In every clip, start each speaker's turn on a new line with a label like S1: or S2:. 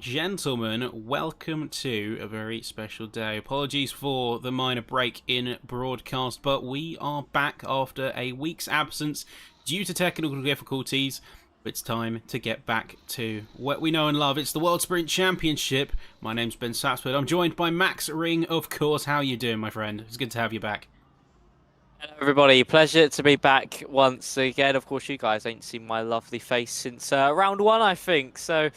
S1: gentlemen, welcome to a very special day. Apologies for the minor break in broadcast, but we are back after a week's absence due to technical difficulties. It's time to get back to what we know and love. It's the World Sprint Championship. My name's Ben Sapsford. I'm joined by Max Ring, of course. How are you doing, my friend? It's good to have you back.
S2: Hello everybody, pleasure to be back once again. Of course, you guys ain't seen my lovely face since round one, I think. So,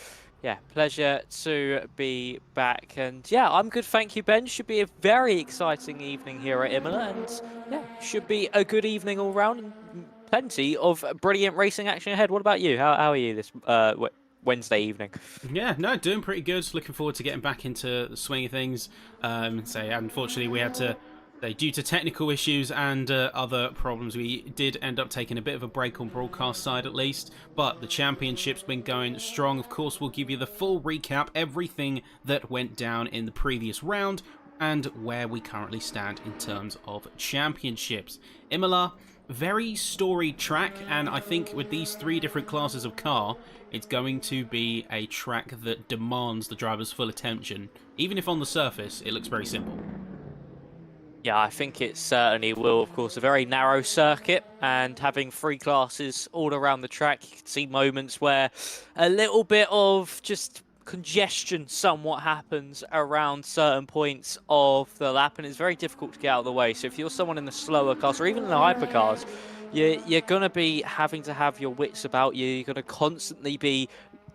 S2: yeah, pleasure to be back. And yeah, I'm good, thank you, Ben. Should be a very exciting evening here at Imola. And yeah, should be a good evening all round. And plenty of brilliant racing action ahead. What about you? How are you this Wednesday evening?
S1: Yeah, no, doing pretty good. Looking forward to getting back into the swing of things. Unfortunately, we had to... Due to technical issues and other problems, we did end up taking a bit of a break on broadcast side at least, but the championship's been going strong. Of course, we'll give you the full recap, everything that went down in the previous round, and where we currently stand in terms of championships. Imola, very storied track, and I think with these three different classes of car, it's going to be a track that demands the driver's full attention. Even if on the surface, it looks very simple.
S2: Yeah, I think it certainly will. Of course, a very narrow circuit, and having three classes all around the track, you can see moments where a little bit of just congestion somewhat happens around certain points of the lap, and it's very difficult to get out of the way. So if you're someone in the slower cars or even in the hypercars, you're going to be having to have your wits about you. You're going to constantly be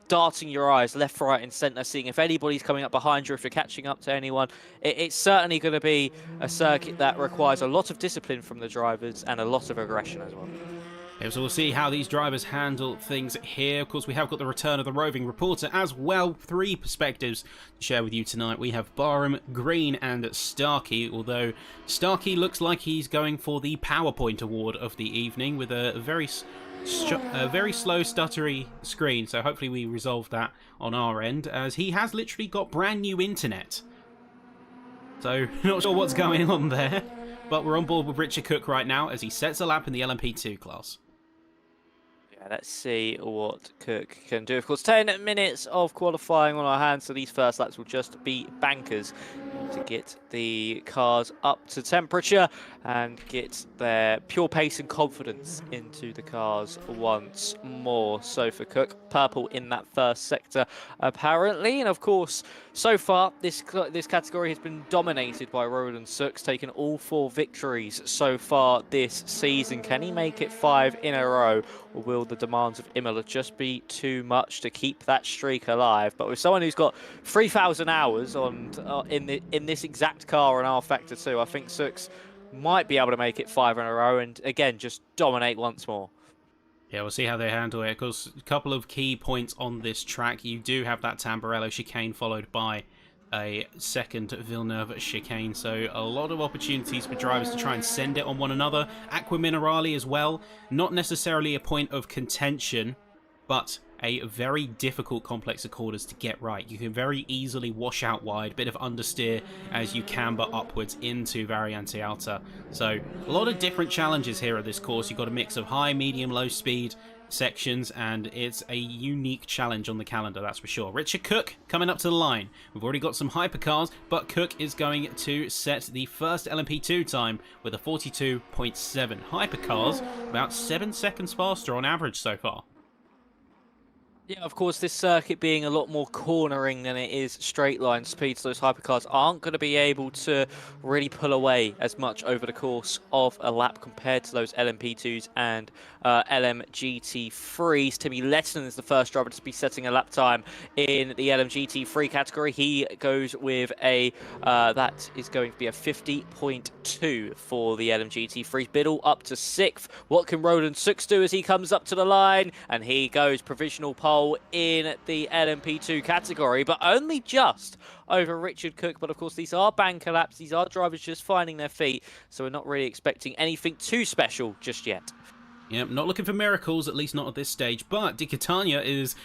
S2: darting your eyes left, right and centre, seeing if anybody's coming up behind you, if you're catching up to anyone. It's certainly going to be a circuit that requires a lot of discipline from the drivers and a lot of aggression as well.
S1: Yeah, so we'll see how these drivers handle things here. Of course, we have got the return of the roving reporter as well. Three perspectives to share with you tonight. We have Barham, Green and Starkey, although Starkey looks like he's going for the PowerPoint award of the evening with a very slow, stuttery screen, so hopefully we resolve that on our end, as he has literally got brand new internet. So, not sure what's going on there, but we're on board with Richard Cook right now as he sets a lap in the LMP2 class.
S2: Yeah, let's see what Cook can do. Of course, 10 minutes of qualifying on our hands, so these first laps will just be bankers to get the cars up to temperature and get their pure pace and confidence into the cars once more. So for Cook, purple in that first sector apparently, and of course so far this category has been dominated by Roland Sux, taking all 4 victories so far this season. Can he make it 5 in a row, or will the demands of Imola just be too much to keep that streak alive? But with someone who's got 3,000 hours on in this exact car on R-Factor 2, I think Sux might be able to make it 5 in a row and again just dominate once more.
S1: Yeah, we'll see how they handle it. Of course, a couple of key points on this track. You do have that Tamburello chicane followed by a second Villeneuve chicane, so a lot of opportunities for drivers to try and send it on one another. Aqua Minerale as well, not necessarily a point of contention, but a very difficult complex of corners to get right. You can very easily wash out wide, bit of understeer as you camber upwards into Variante Alta. So a lot of different challenges here at this course. You've got a mix of high, medium, low speed sections, and it's a unique challenge on the calendar, that's for sure. Richard Cook coming up to the line. We've already got some hypercars, but Cook is going to set the first LMP2 time with a 42.7. Hypercars about 7 seconds faster on average so far.
S2: Yeah, of course, this circuit being a lot more cornering than it is straight line speed, so those hypercars aren't going to be able to really pull away as much over the course of a lap compared to those LMP2s and LMGT3s. Timmy Lettinen is the first driver to be setting a lap time in the LMGT3 category. He goes with a, that is going to be a 50.2 for the LMGT3s. Biddle up to 6th. What can Roland Sux do as he comes up to the line? And he goes provisional pole in the LMP2 category, but only just over Richard Cook. But of course, these are banker laps. These are drivers just finding their feet, so we're not really expecting anything too special just yet.
S1: Yep, not looking for miracles, at least not at this stage, but Di Catania is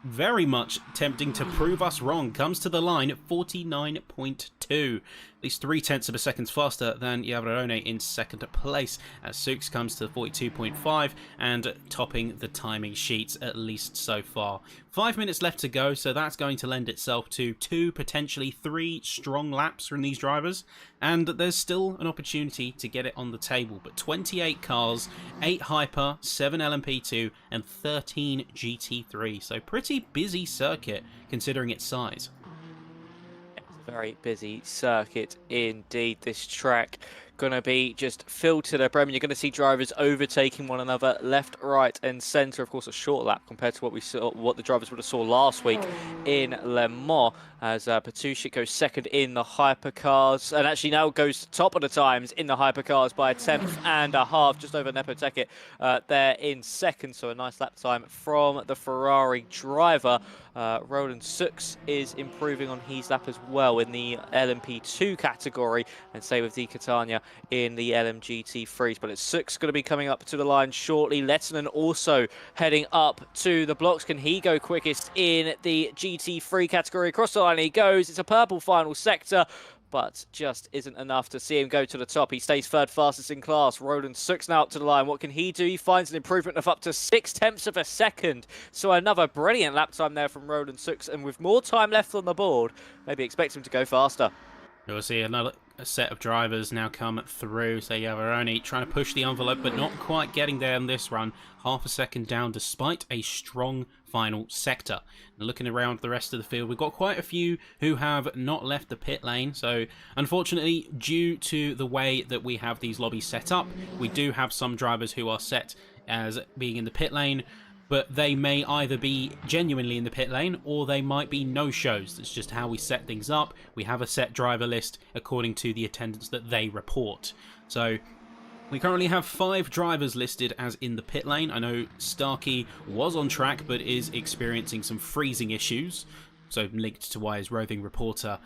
S1: very much tempting to prove us wrong. Comes to the line at 49.2. At least 0.3 of a second faster than Iavarone in second place, as Sux comes to 42.5 and topping the timing sheets, at least so far. 5 minutes left to go, so that's going to lend itself to 2, potentially 3 strong laps from these drivers, and there's still an opportunity to get it on the table. But 28 cars, 8 Hyper, 7 LMP2, and 13 GT3, so pretty busy circuit considering its size.
S2: Very busy circuit indeed, this track. Going to be just filled to the brim. You're going to see drivers overtaking one another left, right and centre. Of course, a short lap compared to what we saw, what the drivers would have saw last week in Le Mans, as Petusic goes second in the hypercars, and actually now goes top of the times in the hypercars by a 10.5, just over Nepo Tekit there in second. So a nice lap time from the Ferrari driver. Roland Sux is improving on his lap as well in the LMP2 category, and same with Di Catania in the LMGT3s. But it's Sux going to be coming up to the line shortly. Lettinen also heading up to the blocks. Can he go quickest in the GT3 category? Across the line he goes. It's a purple final sector, but just isn't enough to see him go to the top. He stays third fastest in class. Roland Sux now up to the line. What can he do? He finds an improvement of up to 0.6 of a second. So another brilliant lap time there from Roland Sux, and with more time left on the board, maybe expect him to go faster.
S1: You'll see another set of drivers now come through. So yeah, we're only trying to push the envelope, but not quite getting there in this run. Half a second down despite a strong final sector. And looking around the rest of the field, we've got quite a few who have not left the pit lane. So unfortunately, due to the way that we have these lobbies set up, we do have some drivers who are set as being in the pit lane, but they may either be genuinely in the pit lane or they might be no-shows. That's just how we set things up. We have a set driver list according to the attendance that they report. So we currently have 5 drivers listed as in the pit lane. I know Starkey was on track but is experiencing some freezing issues, so linked to why his roving reporter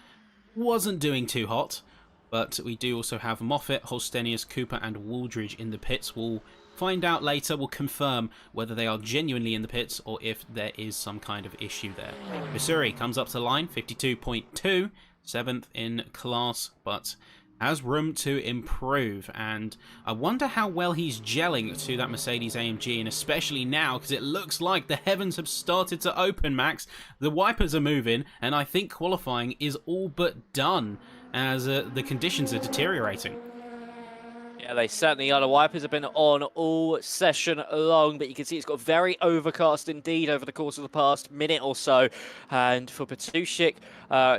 S1: wasn't doing too hot. But we do also have Moffat, Holstenius, Cooper and Wooldridge in the pits. We'll find out later. We'll confirm whether they are genuinely in the pits or if there is some kind of issue there. Missouri comes up to line, 52.2, 7th in class, but has room to improve, and I wonder how well he's gelling to that Mercedes AMG, and especially now because it looks like the heavens have started to open, Max. The wipers are moving, and I think qualifying is all but done as the conditions are deteriorating.
S2: Yeah, they certainly are. The wipers have been on all session long, but you can see it's got very overcast indeed over the course of the past minute or so. And for Petusic,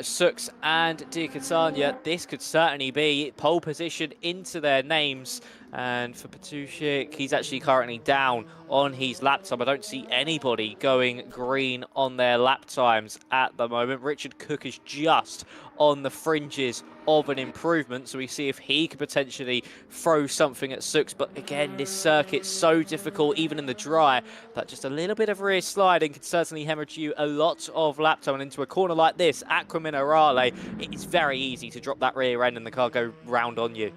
S2: Sux and Di Catania, this could certainly be pole position into their names. And for Petusic, he's actually currently down on his lap time. I don't see anybody going green on their lap times at the moment. Richard Cook is just on the fringes of an improvement, so we see if he could potentially throw something at Sux. But again, this circuit's so difficult, even in the dry, that just a little bit of rear sliding can certainly hemorrhage you a lot of lap time. And into a corner like this, Aqua Minerale, it's very easy to drop that rear end and the car go round on you.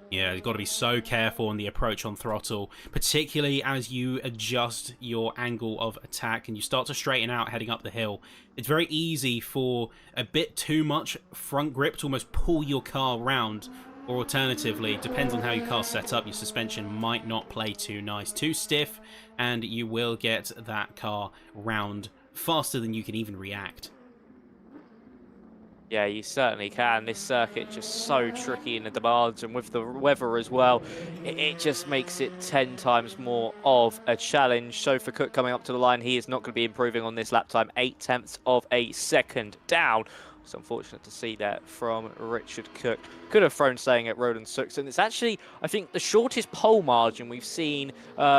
S1: Yeah, you've got to be so careful on the approach on throttle, particularly as you adjust your angle of attack and you start to straighten out heading up the hill. It's very easy for a bit too much front grip to almost pull your car round, or alternatively, depends on how your car's set up, your suspension might not play too nice, too stiff, and you will get that car round faster than you can even react.
S2: Yeah, you certainly can. This circuit just so tricky in the demands, and with the weather as well, it just makes it 10 times more of a challenge. So for Cook coming up to the line, he is not going to be improving on this lap time. 0.8 of a second down. It's unfortunate to see that from Richard Cook. Could have thrown staying at Roland Sux, and it's actually, I think, the shortest pole margin we've seen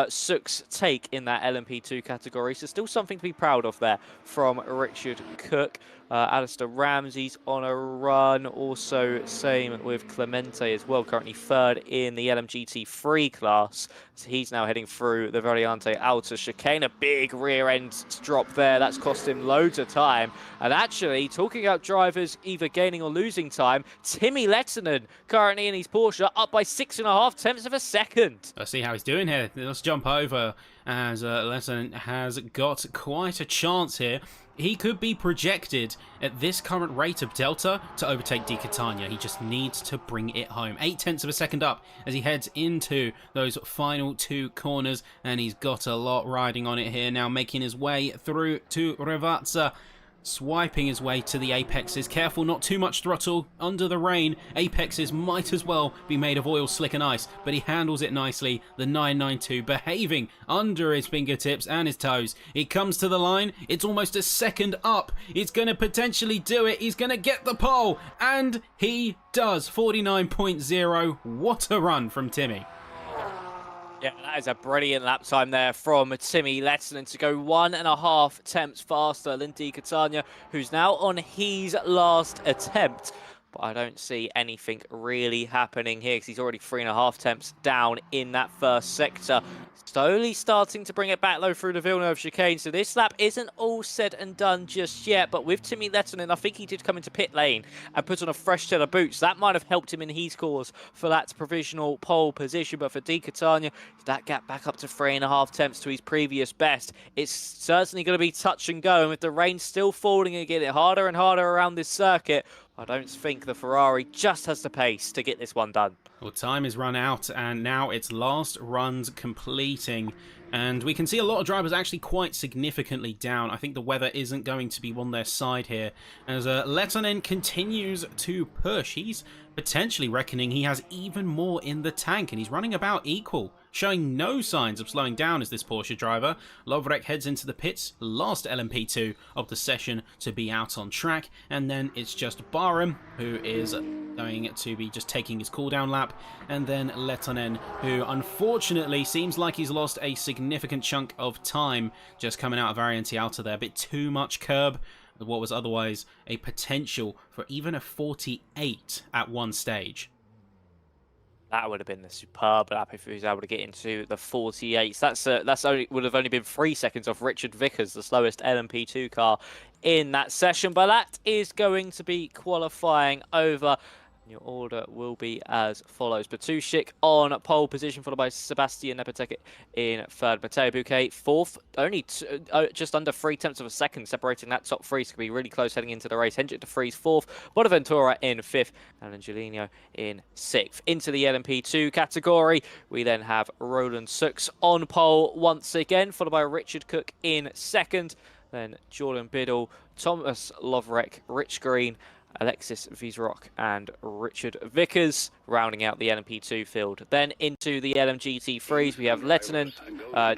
S2: Sux take in that LMP2 category. So still something to be proud of there from Richard Cook. Alistair Ramsey's on a run. Also, same with Clemente as well, currently third in the LMGT3 class. So he's now heading through the Variante Alta chicane. A big rear end drop there. That's cost him loads of time. And actually, talking about drivers either gaining or losing time, Timmy Lettinen, currently in his Porsche, up by 6.5 of a second.
S1: Let's see how he's doing here. Let's jump over as Lettinen has got quite a chance here. he could be projected at this current rate of delta to overtake Di Catania. He just needs to bring it home. 0.8 of a second up as he heads into those final 2 corners, and he's got a lot riding on it here now, making his way through to Revazza. Swiping his way to the apexes. Careful, not too much throttle. Under the rain, apexes might as well be made of oil, slick and ice, but he handles it nicely. The 992 behaving under his fingertips and his toes. He comes to the line. It's almost a second up. He's going to potentially do it. He's going to get the pole, and he does. 49.0. What a run from Timmy.
S2: Yeah, that is a brilliant lap time there from Timmy Lettinen to go 1.5 tenths faster than Di Catania, who's now on his last attempt. But I don't see anything really happening here because he's already 3.5 tenths down in that first sector. Slowly starting to bring it back though through the Villeneuve chicane. So this lap isn't all said and done just yet. But with Timmy Lettinen, I think he did come into pit lane and put on a fresh set of boots. That might have helped him in his cause for that provisional pole position. But for Di Catania, that gap back up to 3.5 tenths to his previous best. It's certainly going to be touch and go. And with the rain still falling and getting harder and harder around this circuit, I don't think the Ferrari just has the pace to get this one done.
S1: Well, time is run out, and now it's last runs completing. And we can see a lot of drivers actually quite significantly down. I think the weather isn't going to be on their side here. As Lettinen continues to push, he's potentially reckoning he has even more in the tank, and he's running about equal, showing no signs of slowing down as this Porsche driver. Lovrek heads into the pits, last LMP2 of the session to be out on track, and then it's just Barham, who is going to be just taking his cooldown lap, and then Lettinen, who unfortunately seems like he's lost a significant chunk of time just coming out of Variantialta there. A bit too much curb, what was otherwise a potential for even a 48 at one stage.
S2: That would have been a superb lap if he was able to get into the 48s. Would have only been 3 seconds off Richard Vickers, the slowest LMP2 car in that session. But that is going to be qualifying over. Your order will be as follows. Batushik on pole position, followed by Sebastian Nepeteke in third. Matteo Bouquet fourth. Only just under 3 tenths of a second separating that top three. So could be really close heading into the race. Hendrik de Vries fourth. Bonaventura in fifth. And Angelino in sixth. Into the LMP2 category, we then have Roland Sux on pole once again, followed by Richard Cook in second. Then Jordan Biddle, Thomas Lovrek, Rich Green, Alexis Vizrock and Richard Vickers rounding out the LMP2 field. Then into the LMGT3s, we have Lettinen,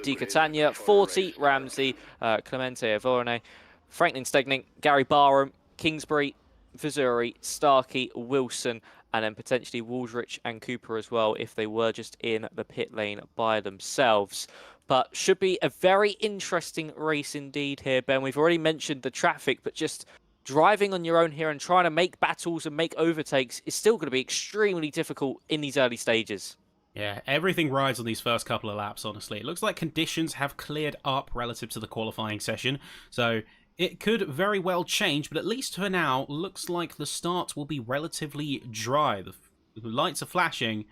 S2: Di Catania, 40, Ramsey, Clemente Avorne, Franklin Stegning, Gary Barham, Kingsbury, Vizuri, Starkey, Wilson, and then potentially Waldrich and Cooper as well if they were just in the pit lane by themselves. But should be a very interesting race indeed here, Ben. We've already mentioned the traffic, but just driving on your own here and trying to make battles and make overtakes is still going to be extremely difficult in these early stages.
S1: Yeah, everything rides on these first couple of laps, honestly. It looks like conditions have cleared up relative to the qualifying session, so it could very well change, but at least for now, looks like the start will be relatively dry. The lights are flashing,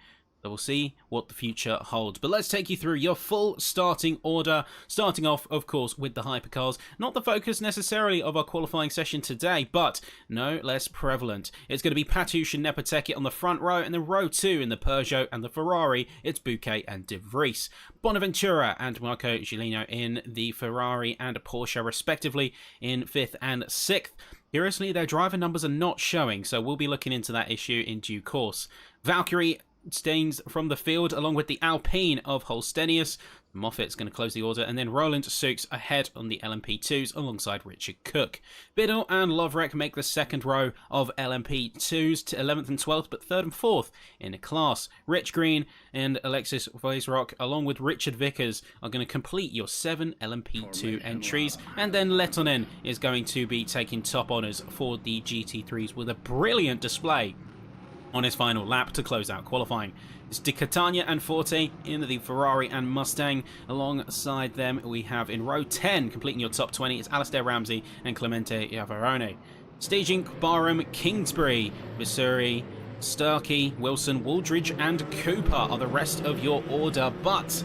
S1: so we'll see what the future holds. But let's take you through your full starting order, starting off, of course, with the hypercars. Not the focus necessarily of our qualifying session today, but no less prevalent. It's going to be Patush and Nepeteke on the front row, and then row 2 in the Peugeot and the Ferrari, it's Bouquet and De Vries. Bonaventura and Marco Giulino in the Ferrari and Porsche, respectively, in 5th and 6th. Curiously, their driver numbers are not showing, so we'll be looking into that issue in due course. Valkyrie stains from the field along with the Alpine of Holstenius. Moffat's going to close the order, and then Roland Sux ahead on the LMP2s alongside Richard Cook. Biddle and Lovrek make the second row of LMP2s to 11th and 12th, but 3rd and 4th in the class. Rich Green and Alexis Weisrock along with Richard Vickers are going to complete your 7 LMP2 entries, and then Lettinen is going to be taking top honours for the GT3s with a brilliant display on his final lap to close out qualifying. It's Di Catania and Forte in the Ferrari and Mustang. Alongside them, we have in row 10, completing your top 20, it's Alistair Ramsey and Clemente Iavarone. Staging Barham, Kingsbury, Missouri, Starkey, Wilson, Waldridge and Cooper are the rest of your order, but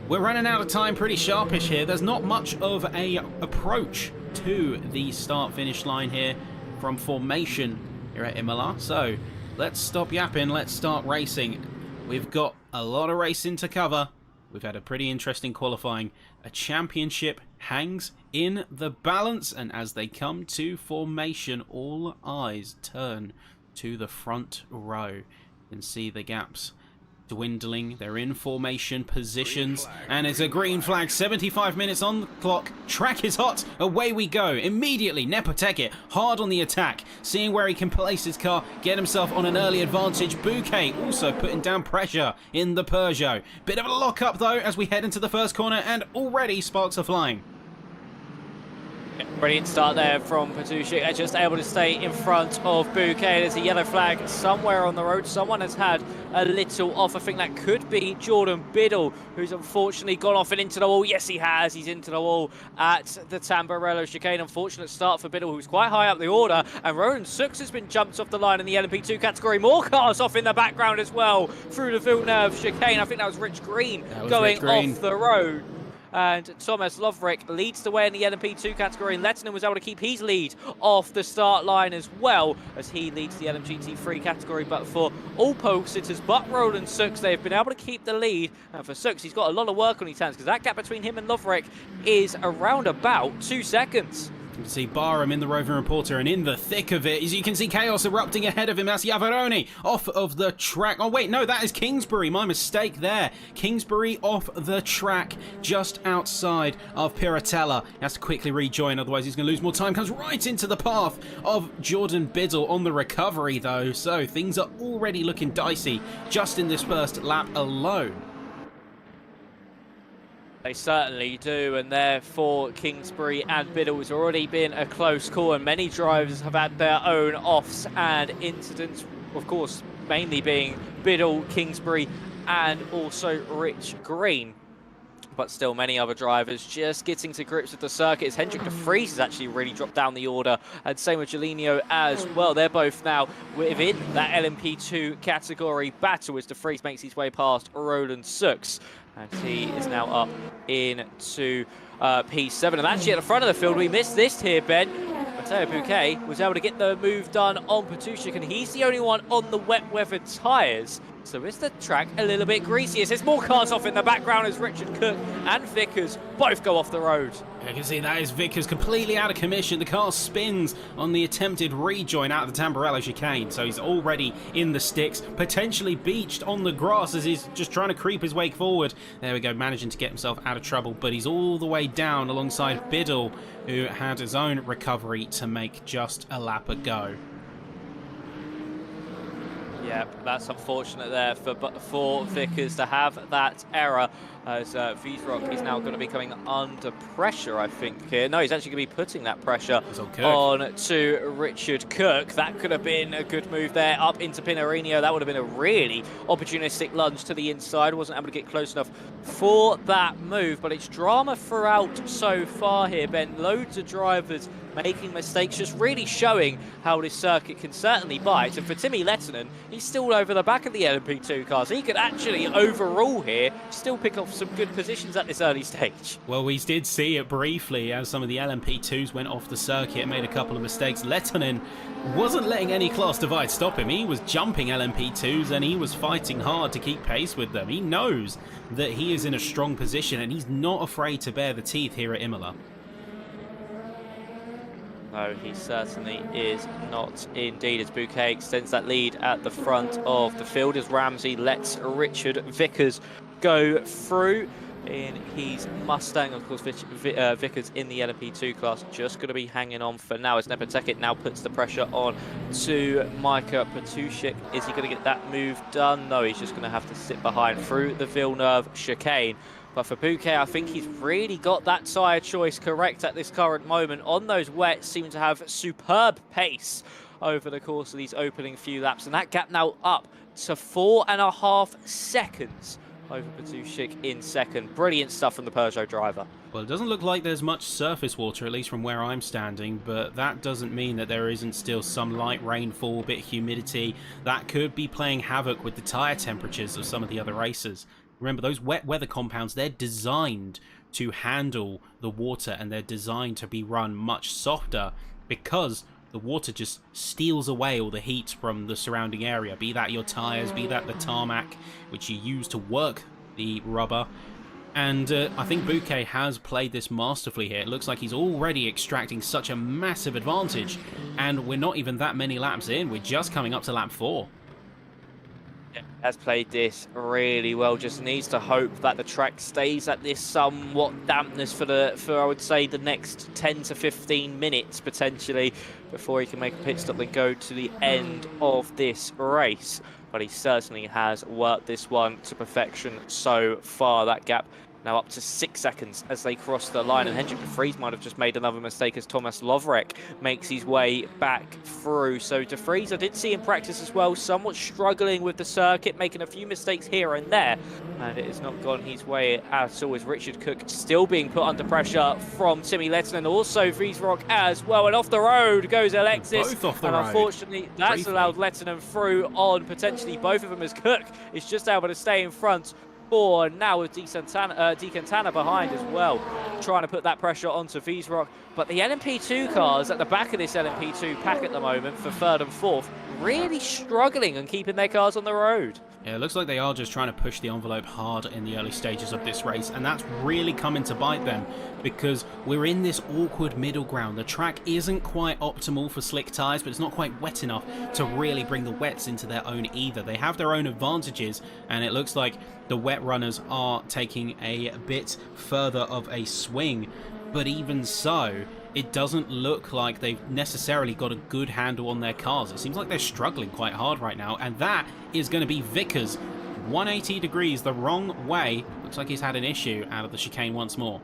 S1: we're running out of time pretty sharpish here. There's not much of a approach to the start-finish line here from formation here at Imola. So let's stop yapping, let's start racing. We've got a lot of racing to cover. We've had a pretty interesting qualifying. A championship hangs in the balance, and as they come to formation, all eyes turn to the front row. You can see the gaps dwindling. They're in formation positions, and it's a green flag. 75 minutes on the clock. Track is hot. Away we go. Immediately, Nepoteket hard on the attack, seeing where he can place his car, get himself on an early advantage. Bouquet also putting down pressure in the Peugeot. Bit of a lock-up, though, as we head into the first corner, and already sparks are flying.
S2: Brilliant start there from Patusic, just able to stay in front of Bouquet. There's a yellow flag somewhere on the road. Someone has had a little off. I think that could be Jordan Biddle, who's unfortunately gone off and into the wall. Yes, he has. He's into the wall at the Tamburello chicane. Unfortunate start for Biddle, who's quite high up the order. And Roland Sux has been jumped off the line in the LMP2 category. More cars off in the background as well through the Villeneuve chicane. I think that was Rich Green going off the road. And Thomas Lovrick leads the way in the LMP2 category, and Lettinen was able to keep his lead off the start line as well, as he leads the LMGT3 category. But for all pole sitters but Roland Sux, they've been able to keep the lead. And for Sux, he's got a lot of work on his hands, because that gap between him and Lovrick is around about 2 seconds.
S1: You can see Barham in the Roving Reporter, and in the thick of it, as you can see chaos erupting ahead of him. That's Iavaroni off of the track. Oh wait, no, that is Kingsbury. My mistake there. Kingsbury off the track just outside of Piratella. He has to quickly rejoin, otherwise he's going to lose more time. Comes right into the path of Jordan Biddle on the recovery though. So things are already looking dicey just in this first lap alone.
S2: They certainly do, and therefore Kingsbury and Biddle has already been a close call, and many drivers have had their own offs and incidents, of course, mainly being Biddle, Kingsbury, and also Rich Green. But still, many other drivers just getting to grips with the circuit. As Hendrik de Vries has actually really dropped down the order, and same with Jolinho as well. They're both now within that LMP2 category battle as de Vries makes his way past Roland Sux. And he is now up into P7. And actually at the front of the field, we missed this here, Ben. Matteo Bouquet was able to get the move done on Patusic, and he's the only one on the wet weather tyres. So is the track a little bit greasy? There's more cars off in the background as Richard Cook and Vickers both go off the road.
S1: You can see that is Vickers completely out of commission. The car spins on the attempted rejoin out of the Tamburello chicane. So he's already in the sticks, potentially beached on the grass as he's just trying to creep his way forward. There we go, managing to get himself out of trouble, but he's all the way down alongside Biddle, who had his own recovery to make just a lap ago.
S2: Yeah, that's unfortunate there for Vickers to have that error, as Wiesrock is now going to be coming under pressure, I think, here. No, he's actually going to be putting that pressure on to Richard Cook. That could have been a good move there, up into Pinarino. That would have been a really opportunistic lunge to the inside. Wasn't able to get close enough for that move, but it's drama throughout so far here, Ben. Loads of drivers making mistakes, just really showing how this circuit can certainly bite. And for Timmy Lettinen, he's still over the back of the LMP2 cars. He could actually, overall here, still pick off some good positions at this early stage.
S1: Well, we did see it briefly as some of the LMP2s went off the circuit and made a couple of mistakes. Lettinen wasn't letting any class divide stop him. He was jumping LMP2s and he was fighting hard to keep pace with them. He knows that he is in a strong position and he's not afraid to bare the teeth here at Imola.
S2: No, he certainly is not indeed, as Bouquet extends that lead at the front of the field as Ramsey lets Richard Vickers go through in his Mustang. Of course, Vickers in the LMP2 class just going to be hanging on for now, as Nepoteket now puts the pressure on to Micah Patusic. Is he going to get that move done? No, he's just going to have to sit behind through the Villeneuve chicane. But for Bouquet, I think he's really got that tyre choice correct at this current moment. On those wets, seem to have superb pace over the course of these opening few laps. And that gap now up to 4.5 seconds over Patusic in second. Brilliant stuff from the Peugeot driver.
S1: Well, it doesn't look like there's much surface water, at least from where I'm standing, but that doesn't mean that there isn't still some light rainfall, a bit of humidity. That could be playing havoc with the tyre temperatures of some of the other racers. Remember, those wet weather compounds, they're designed to handle the water, and they're designed to be run much softer because the water just steals away all the heat from the surrounding area, be that your tires, be that the tarmac, which you use to work the rubber. And I think Bouquet has played this masterfully here. It looks like he's already extracting such a massive advantage, and we're not even that many laps in. We're just coming up to lap 4.
S2: Has played this really well. Just needs to hope that the track stays at this somewhat dampness for I would say the next 10 to 15 minutes potentially before he can make a pit stop and go to the end of this race. But he certainly has worked this one to perfection so far. That gap now up to 6 seconds as they cross the line, and Hendrik de Vries might have just made another mistake as Thomas Lovrek makes his way back through. So de Vries, I did see in practice as well, somewhat struggling with the circuit, making a few mistakes here and there, and it has not gone his way at all, as Richard Cook still being put under pressure from Timmy Lettinen, also Vriesrock as well, and off the road goes Alexis.
S1: Both off the
S2: and
S1: road.
S2: Unfortunately, that's
S1: Briefly
S2: allowed Lettinen through on potentially both of them, as Cook is just able to stay in front for now, with De Quintana behind as well, trying to put that pressure onto Vriesrock. But the LMP2 cars at the back of this LMP2 pack at the moment for 3rd and 4th really struggling and keeping their cars on the road.
S1: Yeah, it looks like they are just trying to push the envelope hard in the early stages of this race, and that's really coming to bite them because we're in this awkward middle ground. The track isn't quite optimal for slick tyres, but it's not quite wet enough to really bring the wets into their own either. They have their own advantages, and it looks like the wet runners are taking a bit further of a swing, but even so, it doesn't look like they've necessarily got a good handle on their cars. It seems like they're struggling quite hard right now, and that is going to be Vickers. 180 degrees the wrong way. Looks like he's had an issue out of the chicane once more.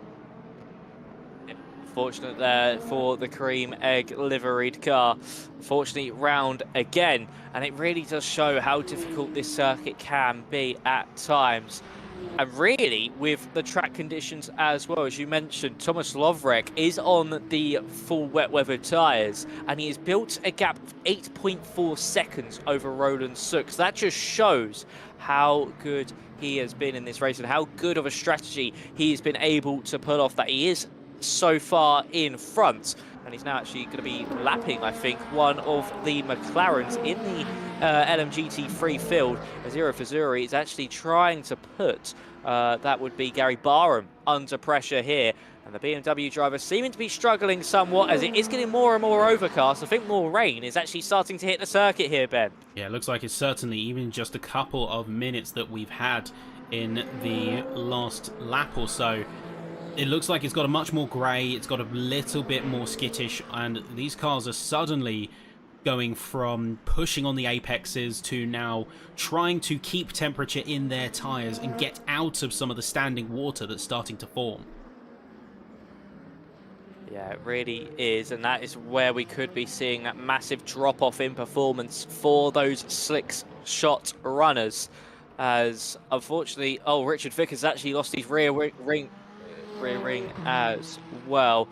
S2: Fortunate there for the cream egg liveried car. Unfortunately, round again, and it really does show how difficult this circuit can be at times. And really, with the track conditions as well, as you mentioned, Thomas Lovrek is on the full wet weather tyres, and he has built a gap of 8.4 seconds over Roland Sux. That just shows how good he has been in this race and how good of a strategy he has been able to pull off, that he is so far in front. And he's now actually going to be lapping, I think, one of the McLarens in the LMGT3 field. Azira Fazuri is actually trying to put, that would be Gary Barham, under pressure here. And the BMW driver seeming to be struggling somewhat as it is getting more and more overcast. I think more rain is actually starting to hit the circuit here, Ben.
S1: Yeah, it looks like it's certainly even just a couple of minutes that we've had in the last lap or so. It looks like it's got a much more grey, it's got a little bit more skittish, and these cars are suddenly going from pushing on the apexes to now trying to keep temperature in their tyres and get out of some of the standing water that's starting to form.
S2: Yeah, it really is, and that is where we could be seeing that massive drop-off in performance for those slick shot runners, as unfortunately, Richard Vickers actually lost his rear ring as well,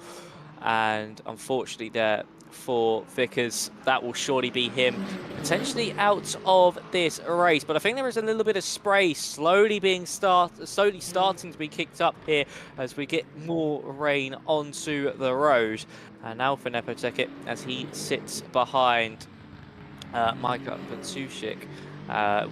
S2: and unfortunately there for Vickers, that will surely be him potentially out of this race. But I think there is a little bit of spray slowly starting to be kicked up here as we get more rain onto the road. And now for Nepoteket as he sits behind Micah Patushik.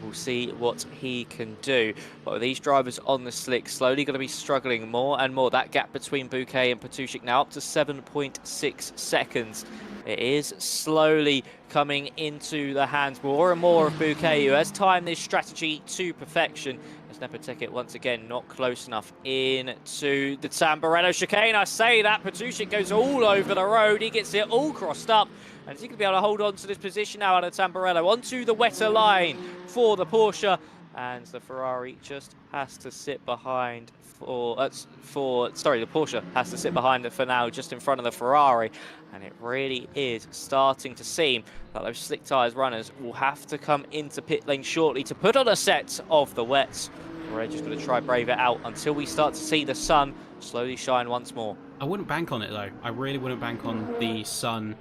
S2: We'll see what he can do. But with these drivers on the slick, slowly going to be struggling more and more. That gap between Bouquet and Patushik now up to 7.6 seconds. It is slowly coming into the hands more and more of Bouquet, who has timed this strategy to perfection. As Nepoteket once again not close enough into the Tamburello chicane. I say that, Patushik goes all over the road. He gets it all crossed up. And is he going to be able to hold on to this position now out of Tamburello? Onto the wetter line for the Porsche. And the Ferrari just has to sit behind the Porsche has to sit behind it for now, just in front of the Ferrari. And it really is starting to seem that those slick tyres runners will have to come into pit lane shortly to put on a set of the wets. We're just going to try brave it out until we start to see the sun slowly shine once more.
S1: I wouldn't bank on it though. I really wouldn't bank on the sun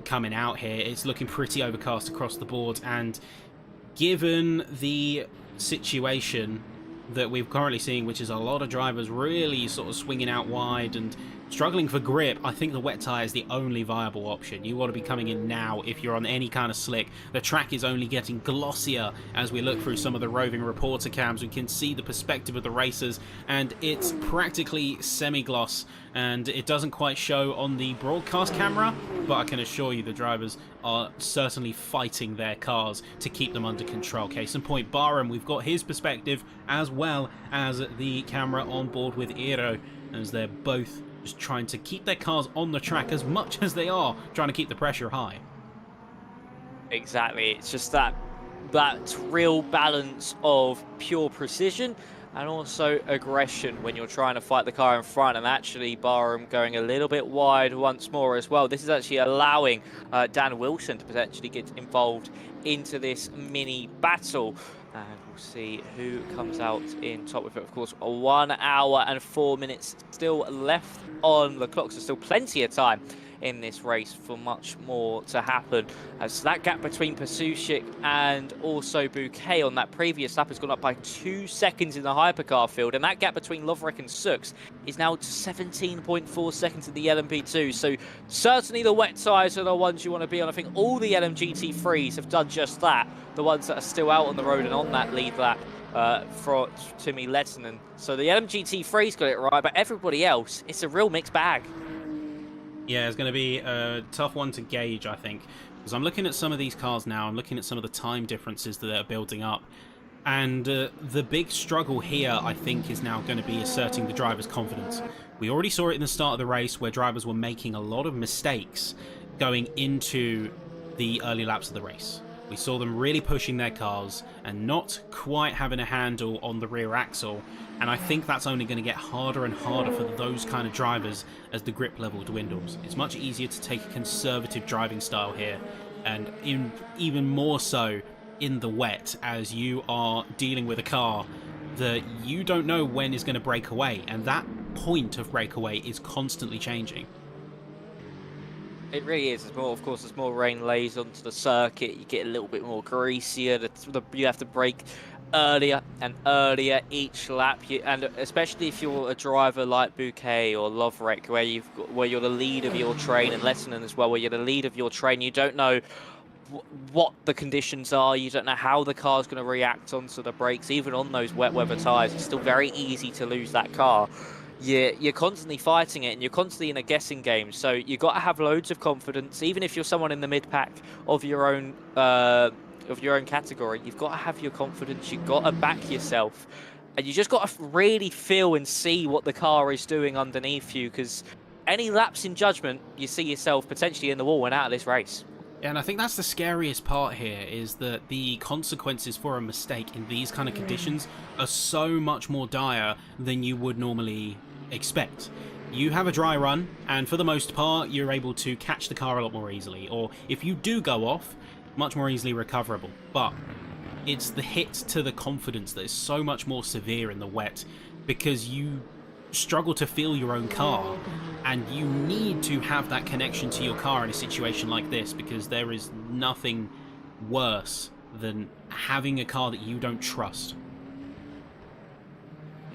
S1: coming out here. It's looking pretty overcast across the board, and given the situation that we're currently seeing, which is a lot of drivers really sort of swinging out wide and struggling for grip, I think the wet tyre is the only viable option. You want to be coming in now if you're on any kind of slick. The track is only getting glossier as we look through some of the roving reporter cams. We can see the perspective of the racers, and it's practically semi-gloss, and it doesn't quite show on the broadcast camera, but I can assure you the drivers are certainly fighting their cars to keep them under control. Case in point, Barham, we've got his perspective as well as the camera on board with Iro, as they're both just trying to keep their cars on the track as much as they are trying to keep the pressure high.
S2: Exactly, it's just that real balance of pure precision and also aggression when you're trying to fight the car in front. And actually Barham going a little bit wide once more as well. This is actually allowing Dan Wilson to potentially get involved into this mini battle. And we'll see who comes out in top with it. Of course, 1 hour and 4 minutes still left on the clock, so still plenty of time in this race for much more to happen. As that gap between Pasuchik and also Bouquet on that previous lap has gone up by 2 seconds in the hypercar field, and that gap between Lovrek and Sux is now 17.4 seconds in the LMP2. So certainly the wet tyres are the ones you want to be on. I think all the LMGT3s have done just that, the ones that are still out on the road and on that lead lap for Timmy Lettinen. So the LMGT3's got it right, but everybody else, it's a real mixed bag.
S1: Yeah, it's going to be a tough one to gauge, I think, because I'm looking at some of these cars now. I'm looking at some of the time differences that are building up, and the big struggle here, I think, is now going to be asserting the driver's confidence. We already saw it in the start of the race where drivers were making a lot of mistakes going into the early laps of the race. We saw them really pushing their cars and not quite having a handle on the rear axle, and I think that's only going to get harder and harder for those kind of drivers as the grip level dwindles. It's much easier to take a conservative driving style here, and even more so in the wet, as you are dealing with a car that you don't know when is going to break away, and that point of breakaway is constantly changing.
S2: It really is. It's more, of course, as more rain lays onto the circuit, you get a little bit more greasier. You have to brake earlier and earlier each lap, and especially if you're a driver like Bouquet or Lovrek, where you're the lead of your train, and Lettinen as well, where you're the lead of your train. You don't know what the conditions are. You don't know how the car's going to react onto the brakes, even on those wet weather tyres. It's still very easy to lose that car. You're constantly fighting it, and you're constantly in a guessing game. So you've got to have loads of confidence, even if you're someone in the mid-pack of your own category. You've got to have your confidence. You've got to back yourself, and you just got to really feel and see what the car is doing underneath you, because any lapse in judgment, you see yourself potentially in the wall and out of this race.
S1: Yeah, and I think that's the scariest part here, is that the consequences for a mistake in these kind of conditions are so much more dire than you would normally expect. You have a dry run, and for the most part, you're able to catch the car a lot more easily, or if you do go off, much more easily recoverable. But it's the hit to the confidence that is so much more severe in the wet, because you struggle to feel your own car, and you need to have that connection to your car in a situation like this, because there is nothing worse than having a car that you don't trust.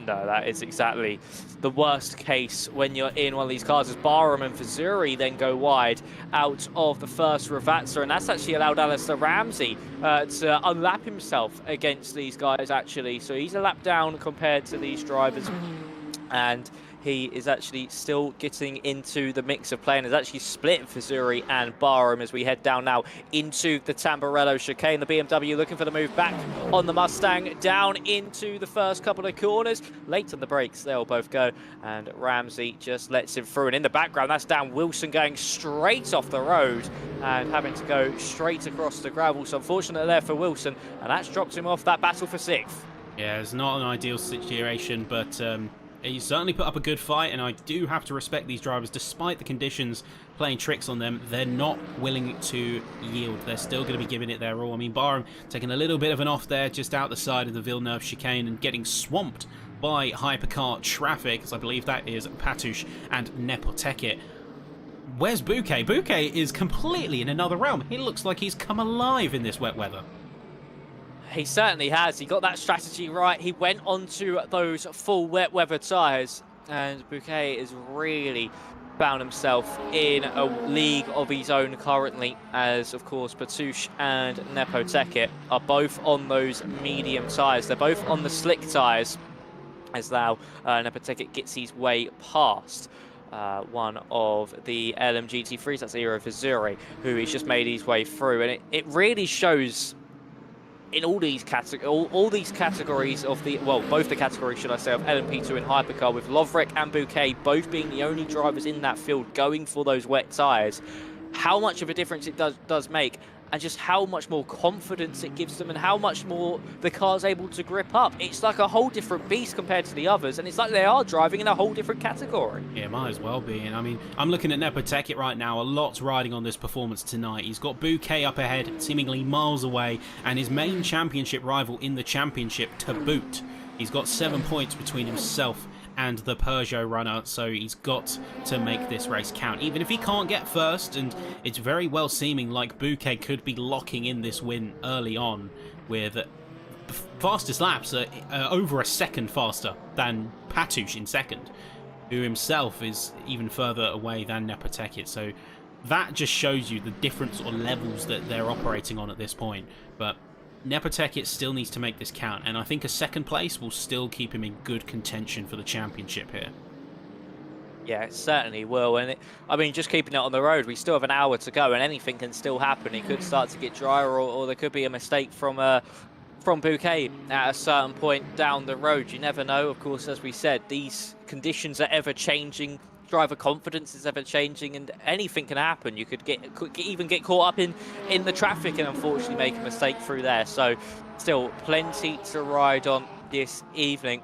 S2: No, that is exactly the worst case when you're in one of these cars, as Barham and Fazuri then go wide out of the first Ravazza, and that's actually allowed Alistair Ramsey to unlap himself against these guys, actually. So he's a lap down compared to these drivers, and he is actually still getting into the mix of play, and has actually split Fazuri and Barham as we head down now into the Tamburello chicane. The BMW looking for the move back on the Mustang down into the first couple of corners. Late on the brakes, they'll both go, and Ramsey just lets him through. And in the background, that's Dan Wilson going straight off the road and having to go straight across the gravel. So unfortunate there for Wilson, and that's dropped him off that battle for 6th.
S1: Yeah, it's not an ideal situation, but he certainly put up a good fight, and I do have to respect these drivers. Despite the conditions playing tricks on them, they're not willing to yield. They're still going to be giving it their all. I mean, Barham taking a little bit of an off there just out the side of the Villeneuve chicane and getting swamped by hypercar traffic, as I believe that is Patush and Nepoteket. Where's Bouquet? Bouquet is completely in another realm. He looks like he's come alive in this wet weather.
S2: He certainly has. He got that strategy right. He went onto those full wet weather tyres, and Bouquet has really found himself in a league of his own currently, as of course Batouche and Nepoteket are both on those medium tyres. They're both on the slick tyres, as now Nepoteket gets his way past one of the LMGT3s, that's Iro Vizuri, who he's just made his way through. And it really shows in all these categories of the, well, both the categories, should I say, of LMP2 and Hypercar, with Lovrek and Bouquet both being the only drivers in that field going for those wet tyres, how much of a difference it does make, and just how much more confidence it gives them and how much more the car's able to grip up. It's like a whole different beast compared to the others, and it's like they are driving in a whole different category.
S1: Yeah, might as well be. And I mean, I'm looking at Nepoteket right now. A lot's riding on this performance tonight. He's got Bouquet up ahead, seemingly miles away, and his main championship rival in the championship to boot. He's got 7 points between himself and the Peugeot runner, so he's got to make this race count. Even if he can't get first, and it's very well seeming like Bouquet could be locking in this win early on with fastest laps over a second faster than Patouche in second, who himself is even further away than Nepoteket. So that just shows you the different sort of levels that they're operating on at this point. But Nepoteket still needs to make this count, and I think a second place will still keep him in good contention for the championship here.
S2: Yeah, it certainly will. And I mean, just keeping it on the road, we still have an hour to go, and anything can still happen. It could start to get drier, or there could be a mistake from Bouquet at a certain point down the road. You never know. Of course, as we said, these conditions are ever changing. Driver confidence is ever changing, and anything can happen. You could even get caught up in the traffic and unfortunately make a mistake through there. So still plenty to ride on this evening,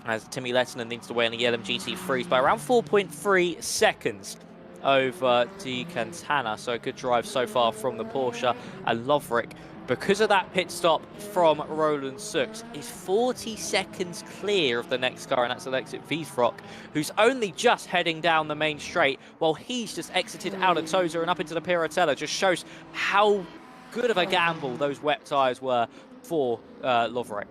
S2: as Timmy Lettinen needs to win the LMGT3s by around 4.3 seconds over Di Cantana. So a good drive so far from the Porsche. And Lovrek, because of that pit stop from Roland Sux, is 40 seconds clear of the next car, and that's Alexis Wiesrock, who's only just heading down the main straight, while he's just exited out of Toza and up into the Piratella. Just shows how good of a gamble those wet tyres were for Lovrek.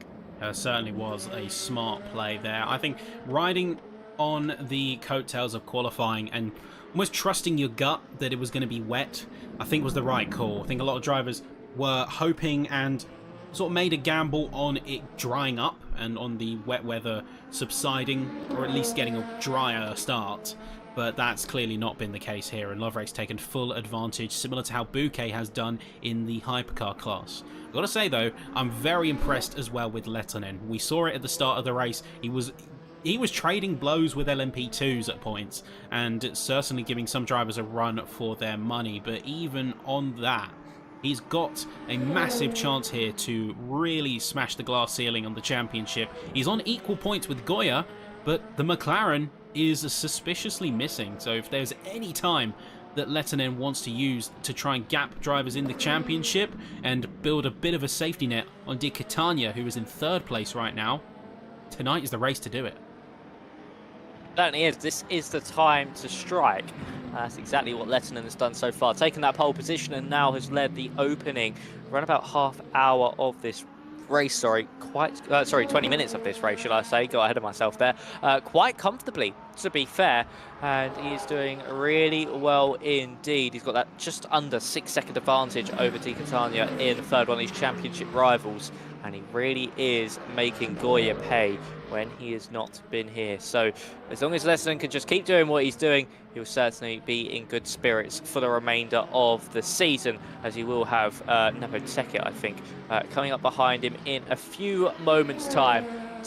S1: Certainly was a smart play there. I think riding on the coattails of qualifying and almost trusting your gut that it was going to be wet, I think was the right call. I think a lot of drivers were hoping and sort of made a gamble on it drying up and on the wet weather subsiding, or at least getting a drier start. But that's clearly not been the case here, and Lovrek's taken full advantage, similar to how Bouquet has done in the hypercar class. I've got to say though, I'm very impressed as well with Lettinen. We saw it at the start of the race. He was trading blows with LMP2s at points, and certainly giving some drivers a run for their money. But even on that, he's got a massive chance here to really smash the glass ceiling on the championship. He's on equal points with Goya, but the McLaren is suspiciously missing. So if there's any time that Lettinen wants to use to try and gap drivers in the championship and build a bit of a safety net on Di Catania, who is in third place right now, tonight is the race to do it.
S2: Certainly is. This is the time to strike. That's exactly what Lettinen has done so far. Taken that pole position and now has led the opening around about half hour of this race. 20 minutes of this race, should I say. Got ahead of myself there. Quite comfortably, to be fair. And he is doing really well indeed. He's got that just under 6-second advantage over Di Catania in third, one of his championship rivals. And he really is making Goya pay when he has not been here. So as long as Lettinen can just keep doing what he's doing, he'll certainly be in good spirits for the remainder of the season, as he will have Nepoteket, I think, coming up behind him in a few moments' time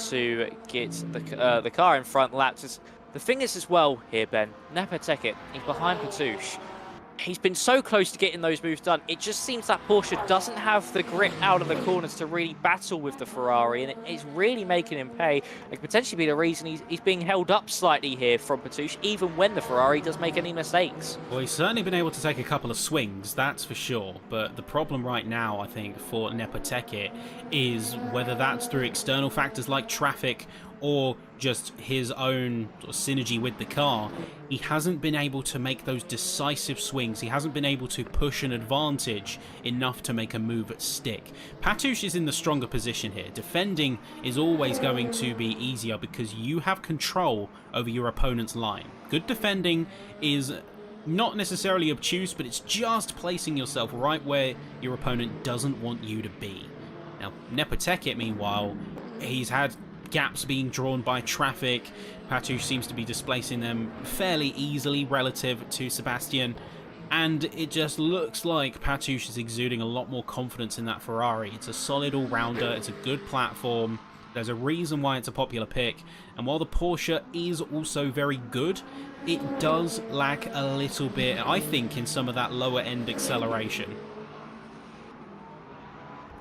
S2: to get the car in front laps. The thing is as well here, Ben, Nepoteket, he's behind Patouche. He's been so close to getting those moves done. It just seems that Porsche doesn't have the grip out of the corners to really battle with the Ferrari, and it's really making him pay. It could potentially be the reason he's being held up slightly here from Patouche, even when the Ferrari does make any mistakes.
S1: Well, he's certainly been able to take a couple of swings, that's for sure. But the problem right now, I think, for Nepoteket is whether that's through external factors like traffic or just his own sort of synergy with the car, he hasn't been able to make those decisive swings. He hasn't been able to push an advantage enough to make a move at stick. Patush is in the stronger position here. Defending is always going to be easier because you have control over your opponent's line. Good defending is not necessarily obtuse, but it's just placing yourself right where your opponent doesn't want you to be. Now, Nepoteket, meanwhile, he's had gaps being drawn by traffic. Patush seems to be displacing them fairly easily relative to Sebastian, and it just looks like Patush is exuding a lot more confidence in that Ferrari. It's a solid all-rounder, it's a good platform, there's a reason why it's a popular pick, and while the Porsche is also very good, it does lack a little bit, I think, in some of that lower-end acceleration.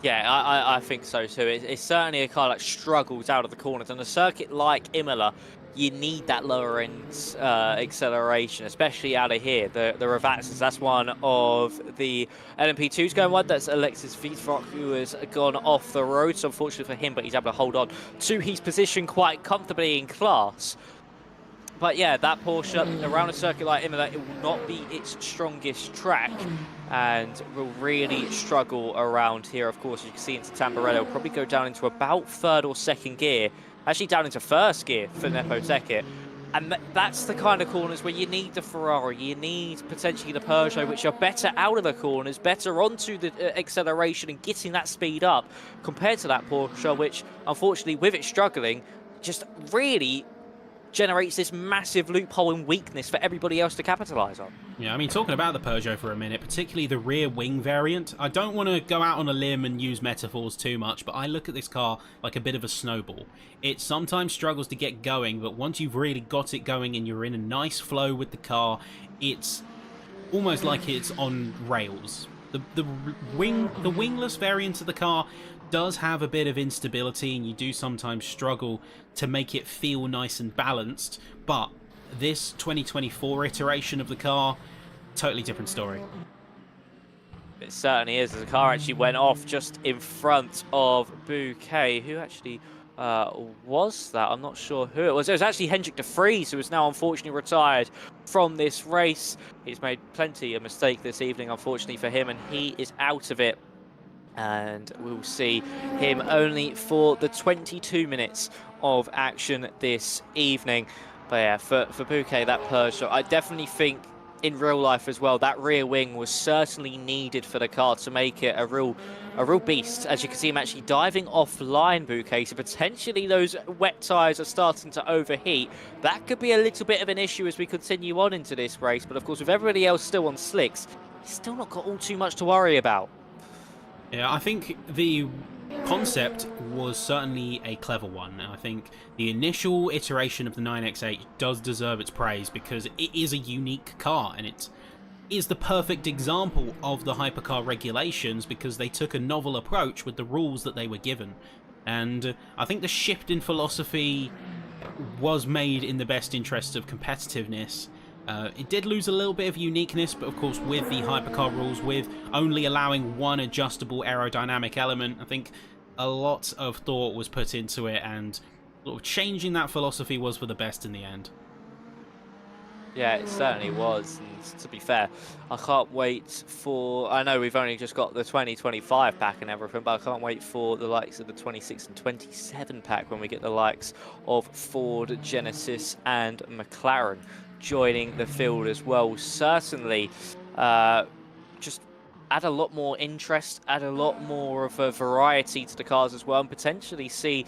S2: Yeah, I think so too. It's certainly a car that struggles out of the corners. On a circuit like Imola, you need that lower end acceleration, especially out of here. The Ravaxas, that's one of the LMP2s going wide. That's Alexis Wiesrock, who has gone off the road. So unfortunately for him, but he's able to hold on to his position quite comfortably in class. But yeah, that Porsche around a circuit like Imola, it will not be its strongest track and will really struggle around here. Of course, as you can see into Tamburello, will probably go down into about third or second gear, actually down into first gear for Nepoteket. And that's the kind of corners where you need the Ferrari, you need potentially the Peugeot, which are better out of the corners, better onto the acceleration and getting that speed up compared to that Porsche, which unfortunately with it struggling, just really generates this massive loophole and weakness for everybody else to capitalize on.
S1: Yeah, I mean, talking about the Peugeot for a minute, particularly the rear wing variant, I don't want to go out on a limb and use metaphors too much, but I look at this car like a bit of a snowball. It sometimes struggles to get going, but once you've really got it going and you're in a nice flow with the car, it's almost like it's on rails. The wingless variant of the car does have a bit of instability, and you do sometimes struggle to make it feel nice and balanced, but this 2024 iteration of the car, totally different story.
S2: It certainly is. The car actually went off just in front of Bouquet. Who actually was that? I'm not sure who it was. It was actually Hendrik de Vries, who is now unfortunately retired from this race. He's made plenty of mistake this evening, unfortunately for him, and he is out of it. And we'll see him only for the 22 minutes of action this evening. But yeah, for Bouquet, that Peugeot, I definitely think in real life as well, that rear wing was certainly needed for the car to make it a real beast. As you can see him actually diving offline, Bouquet, so potentially those wet tyres are starting to overheat. That could be a little bit of an issue as we continue on into this race, but of course with everybody else still on slicks, he's still not got all too much to worry about.
S1: Yeah, I think the concept was certainly a clever one. I think the initial iteration of the 9X8 does deserve its praise because it is a unique car, and it is the perfect example of the hypercar regulations because they took a novel approach with the rules that they were given. And I think the shift in philosophy was made in the best interests of competitiveness. It did lose a little bit of uniqueness, but of course with the hypercar rules, with only allowing one adjustable aerodynamic element, I think a lot of thought was put into it, and sort of changing that philosophy was for the best in the end.
S2: Yeah, it certainly was, and to be fair, I can't wait for... I know we've only just got the 2025 pack and everything, but I can't wait for the likes of the 26 and 27 pack when we get the likes of Ford, Genesis and McLaren joining the field as well. Certainly just add a lot more interest, add a lot more of a variety to the cars as well, and potentially see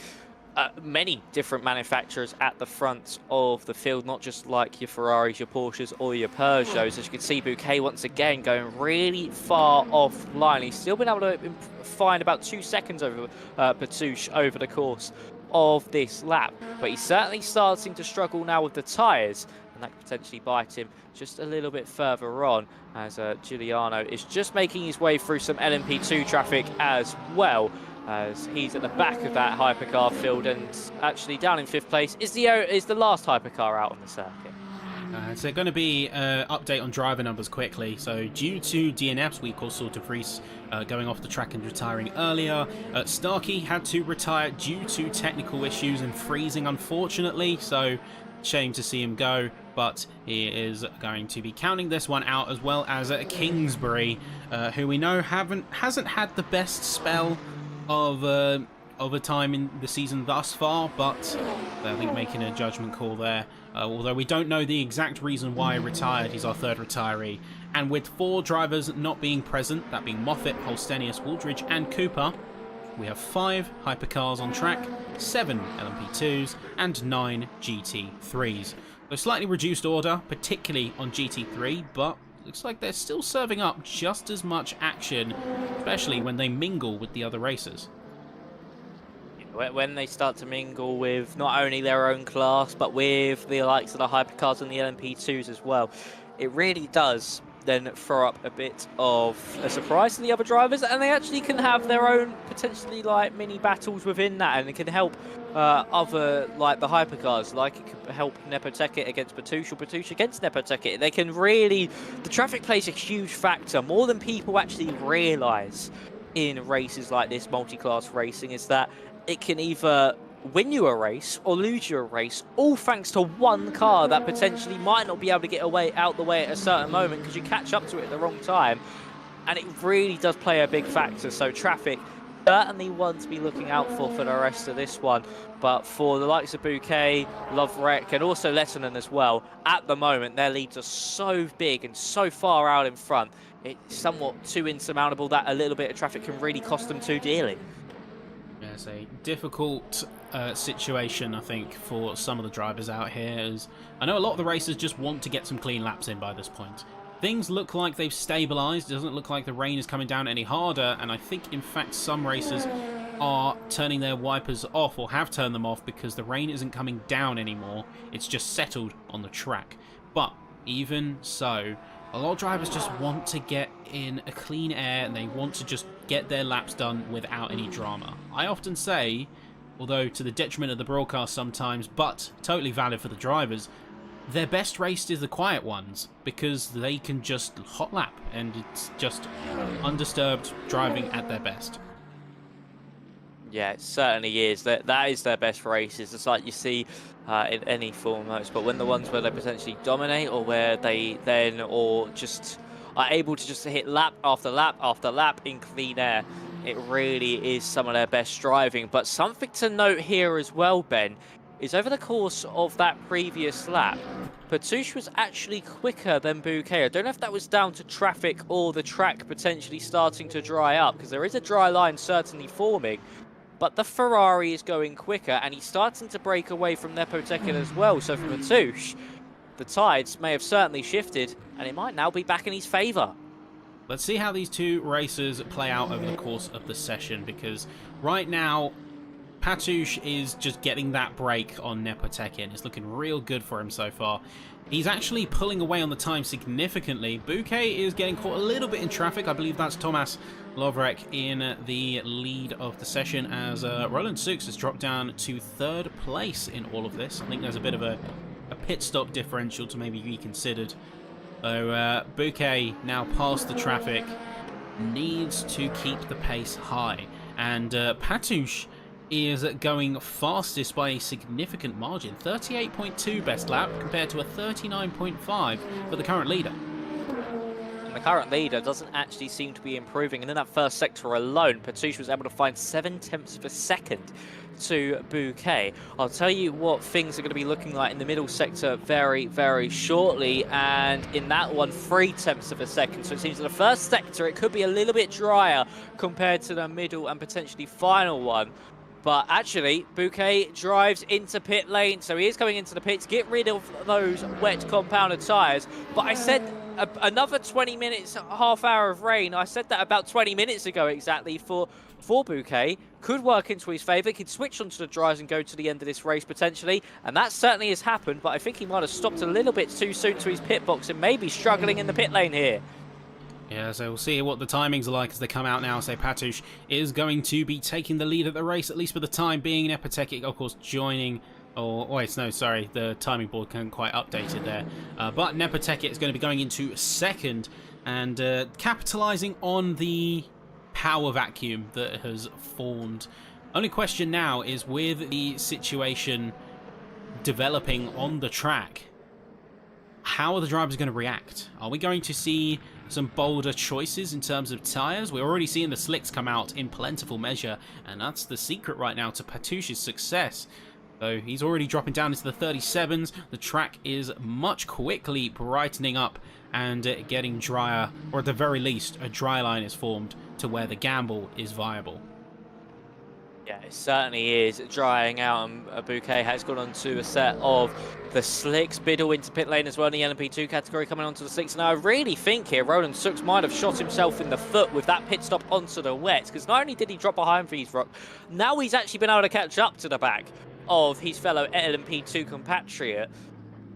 S2: many different manufacturers at the front of the field, not just like your Ferraris, your Porsches or your Peugeots. As you can see, Bouquet once again going really far offline. He's still been able to find about 2 seconds over Patush over the course of this lap, but he's certainly starting to struggle now with the tyres, and that could potentially bite him just a little bit further on, as Giuliano is just making his way through some LMP2 traffic as well, as he's at the back of that hypercar field, and actually down in 5th place is the last hypercar out on the circuit.
S1: So going to be update on driver numbers quickly. So due to DNFs, we saw sort of Reese going off the track and retiring earlier. Starkey had to retire due to technical issues and freezing, unfortunately. So shame to see him go, but he is going to be counting this one out, as well as Kingsbury, who we know hasn't had the best spell of a time in the season thus far, but I think making a judgment call there. Although we don't know the exact reason why he retired, he's our third retiree. And with 4 drivers not being present, that being Moffat, Holstenius, Wooldridge and Cooper, we have 5 hypercars on track, 7 LMP2s and 9 GT3s. So slightly reduced order, particularly on GT3, but looks like they're still serving up just as much action, especially when they mingle with the other racers.
S2: When they start to mingle with not only their own class, but with the likes of the hypercars and the LMP2s as well, it really does then throw up a bit of a surprise to the other drivers, and they actually can have their own potentially like mini battles within that, and it can help other like the hypercars, like it could help Nepoteket against Patush or Patush against Nepoteket. They can really, the traffic plays a huge factor, more than people actually realise in races like this, multi-class racing, is that it can either win you a race or lose you a race, all thanks to one car that potentially might not be able to get out the way at a certain moment because you catch up to it at the wrong time. And it really does play a big factor. So traffic, certainly one to be looking out for the rest of this one. But for the likes of Bouquet, Lovrek, and also Lettinen as well, at the moment, their leads are so big and so far out in front. It's somewhat too insurmountable that a little bit of traffic can really cost them too dearly.
S1: Yeah, it's a difficult situation, I think, for some of the drivers out here. As I know a lot of the racers just want to get some clean laps in by this point. Things look like they've stabilised. It doesn't look like the rain is coming down any harder, and I think, in fact, some racers are turning their wipers off or have turned them off because the rain isn't coming down anymore. It's just settled on the track. But even so, a lot of drivers just want to get in a clean air and they want to just get their laps done without any drama. I often say, although to the detriment of the broadcast sometimes, but totally valid for the drivers, their best race is the quiet ones because they can just hot lap and it's just undisturbed driving at their best.
S2: Yeah, it certainly is. That is their best races. It's like you see in any form of but when the ones where they potentially dominate or where they then or just are able to just hit lap after lap after lap in clean air, it really is some of their best driving. But something to note here as well, Ben, is over the course of that previous lap, Patush was actually quicker than Bouquet. I don't know if that was down to traffic or the track potentially starting to dry up, because there is a dry line certainly forming, but the Ferrari is going quicker and he's starting to break away from Nepoteket as well. So for Patush, the tides may have certainly shifted and it might now be back in his favour.
S1: Let's see how these two races play out over the course of the session, because right now Patush is just getting that break on Nepoteket. It's looking real good for him so far. He's actually pulling away on the time significantly. Bouquet is getting caught a little bit in traffic. I believe that's Thomas Lovrek in the lead of the session, as Roland Sux has dropped down to 3rd place in all of this. I think there's a bit of a pit stop differential to maybe be considered. So Bouquet, now past the traffic, needs to keep the pace high. And Patush is going fastest by a significant margin. 38.2 best lap compared to a 39.5 for the current leader.
S2: And the current leader doesn't actually seem to be improving. And in that first sector alone, Patush was able to find 0.7 of a second to Bouquet. I'll tell you what things are going to be looking like in the middle sector very, very shortly. And in that one, 0.3 of a second. So it seems in the first sector, it could be a little bit drier compared to the middle and potentially final one. But actually, Bouquet drives into pit lane, so he is coming into the pits, get rid of those wet compounded tyres. But I said another 20 minutes, half hour of rain. I said that about 20 minutes ago exactly for Bouquet. Could work into his favour. He'd switch onto the dries and go to the end of this race potentially. And that certainly has happened, but I think he might have stopped a little bit too soon to his pit box and maybe struggling in the pit lane here.
S1: Yeah, so we'll see what the timings are like as they come out now. So Patush is going to be taking the lead at the race, at least for the time being. Nepoteket, of course, joining Or, wait, no, sorry, the timing board couldn't quite update it there. But Nepoteket is going to be going into second and capitalising on the power vacuum that has formed. Only question now is, with the situation developing on the track, how are the drivers going to react? Are we going to see some bolder choices in terms of tyres? We're already seeing the slicks come out in plentiful measure, and that's the secret right now to Patouche's success. So he's already dropping down into the 37s. The track is much quickly brightening up and getting drier, or at the very least, a dry line is formed to where the gamble is viable.
S2: Yeah, it certainly is drying out, and Bouquet has gone onto a set of the slicks. Biddle into pit lane as well in the LMP2 category, coming onto the slicks. Now, I really think here Roland Sux might have shot himself in the foot with that pit stop onto the wets, because not only did he drop behind Wiesrock, now he's actually been able to catch up to the back of his fellow LMP2 compatriot.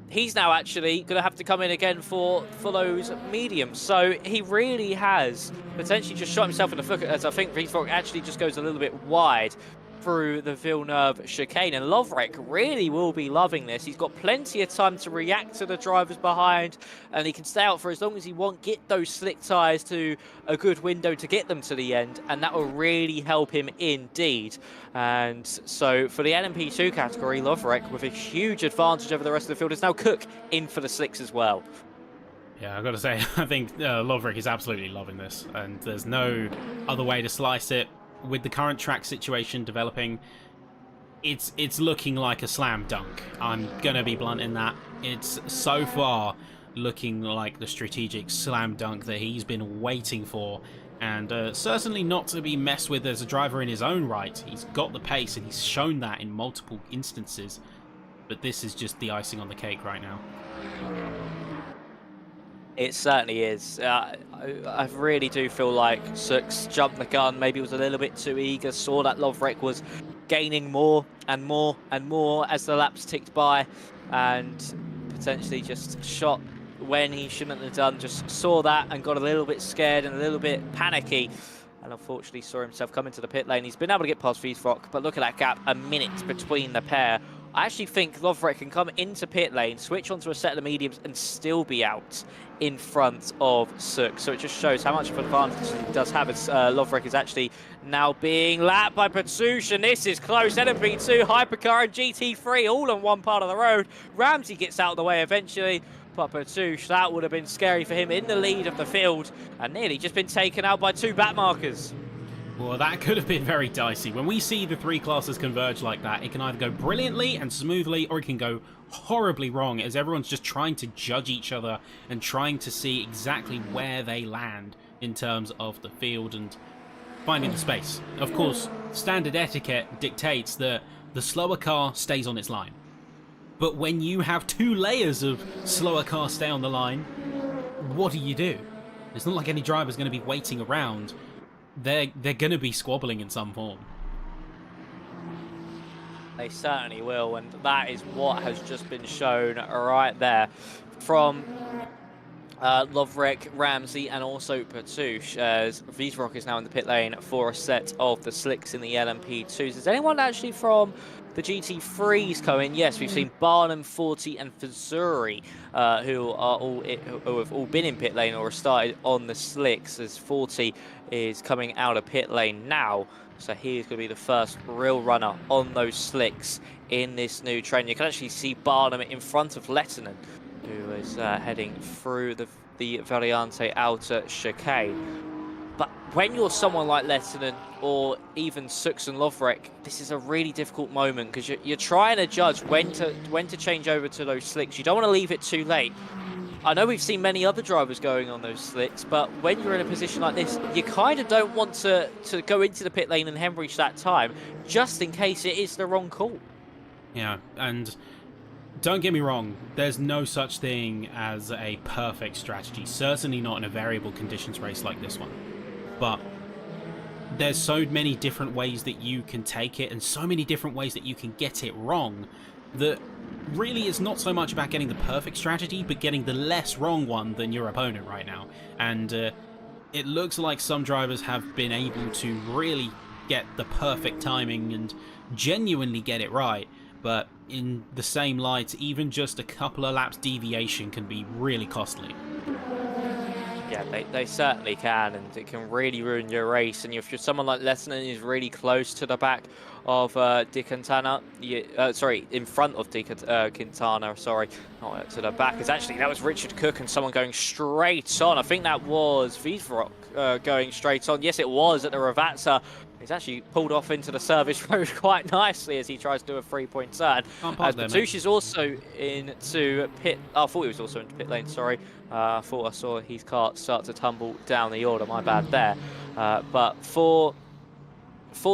S2: He's now actually going to have to come in again for those mediums. So he really has potentially just shot himself in the foot, as I think Wiesrock actually just goes a little bit wide through the Villeneuve chicane. And Lovrek really will be loving this. He's got plenty of time to react to the drivers behind, and he can stay out for as long as he wants, get those slick tyres to a good window to get them to the end, and that will really help him indeed. And so for the LMP2 category, Lovrek with a huge advantage over the rest of the field is now Cook in for the slicks as well.
S1: Yeah, I've got to say, I think Lovrek is absolutely loving this, and there's no other way to slice it. With the current track situation developing, it's looking like a slam dunk. I'm gonna be blunt in that. It's so far looking like the strategic slam dunk that he's been waiting for, and certainly not to be messed with as a driver in his own right. He's got the pace and he's shown that in multiple instances, but this is just the icing on the cake right now.
S2: It certainly is. I really do feel like Sux jumped the gun, maybe was a little bit too eager, saw that Lovrek was gaining more and more and more as the laps ticked by, and potentially just shot when he shouldn't have done. Just saw that and got a little bit scared and a little bit panicky, and unfortunately saw himself come into the pit lane. He's been able to get past Wiesrock, but look at that gap, a minute between the pair. I actually think Lovrek can come into pit lane, switch onto a set of the mediums, and still be out in front of Sux. So it just shows how much of an advantage he does have, as Lovrek is actually now being lapped by Patouche, and this is close. LMP2, Hypercar, and GT3 all on one part of the road. Ramsey gets out of the way eventually, but Patouche, that would have been scary for him in the lead of the field, and nearly just been taken out by two back markers.
S1: Well, that could have been very dicey. When we see the three classes converge like that, it can either go brilliantly and smoothly, or it can go horribly wrong, as everyone's just trying to judge each other and trying to see exactly where they land in terms of the field and finding the space. Of course, standard etiquette dictates that the slower car stays on its line. But when you have two layers of slower car stay on the line, what do? It's not like any driver's going to be waiting around. They're going to be squabbling in some form.
S2: They certainly will, and that is what has just been shown right there from Lovrek, Ramsey, and also Patouche, as Wiesrock is now in the pit lane for a set of the slicks in the LMP2s. Is anyone actually from the GT3s coming? Yes, we've seen Barnum, 40, and Fazuri, who have all been in pit lane or started on the slicks, as 40 is coming out of pit lane now. So he's going to be the first real runner on those slicks in this new train. You can actually see Barnum in front of Lettinen, who is heading through the Variante outer chicane. But when you're someone like Lettinen or even Sux and Lovrek, this is a really difficult moment, because you're trying to judge when to change over to those slicks. You don't want to leave it too late. I know we've seen many other drivers going on those slicks, but when you're in a position like this, you kind of don't want to go into the pit lane and hemorrhage that time, just in case it is the wrong call.
S1: Yeah, and don't get me wrong, there's no such thing as a perfect strategy, certainly not in a variable conditions race like this one. But there's so many different ways that you can take it, and so many different ways that you can get it wrong, that really it's not so much about getting the perfect strategy, but getting the less wrong one than your opponent right now. And it looks like some drivers have been able to really get the perfect timing and genuinely get it right. but in the same light, even just a couple of laps deviation can be really costly.
S2: Yeah, they certainly can, and it can really ruin your race. And if you're someone like Lehtinen is really close to the back of Di Quintana, sorry, in front of Quintana, sorry, not to the back. It's actually, that was Richard Cook and someone going straight on. I think that was Viesrock going straight on. Yes, it was at the Ravazza. He's actually pulled off into the service road quite nicely as he tries to do a 3-point turn. As Petouche is also into pit. Oh, I thought he was also into pit lane, sorry. I thought I saw his car start to tumble down the order. My bad there. But for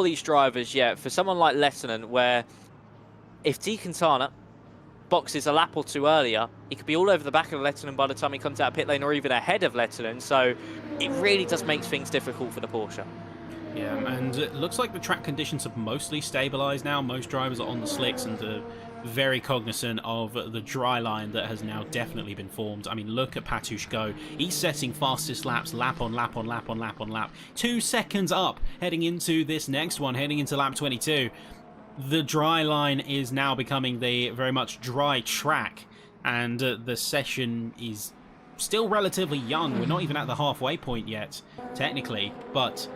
S2: these drivers, yeah, for someone like Lehtinen, where if Di Quintana boxes a lap or two earlier, he could be all over the back of Lehtinen by the time he comes out of pit lane, or even ahead of Lehtinen. So it really does make things difficult for the Porsche.
S1: Yeah, and it looks like the track conditions have mostly stabilised now. Most drivers are on the slicks and are very cognizant of the dry line that has now definitely been formed. I mean, look at Petouche go. He's setting fastest laps, lap on lap on lap on lap on lap. 2 seconds up heading into this next one, heading into lap 22. The dry line is now becoming the very much dry track, and the session is still relatively young. We're not even at the halfway point yet, technically, but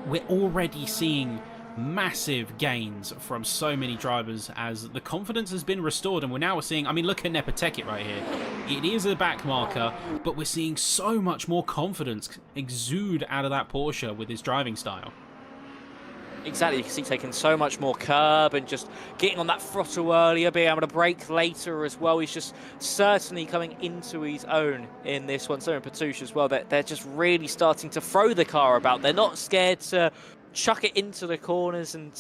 S1: we're already seeing massive gains from so many drivers as the confidence has been restored, and we're seeing, I mean, look at Nepotekit right here. It is a back marker, but we're seeing so much more confidence exude out of that Porsche with his driving style.
S2: Exactly, you can see taking so much more curb and just getting on that throttle earlier, being able to brake later as well. He's just certainly coming into his own in this one. So in Petouche as well, they're just really starting to throw the car about. They're not scared to chuck it into the corners and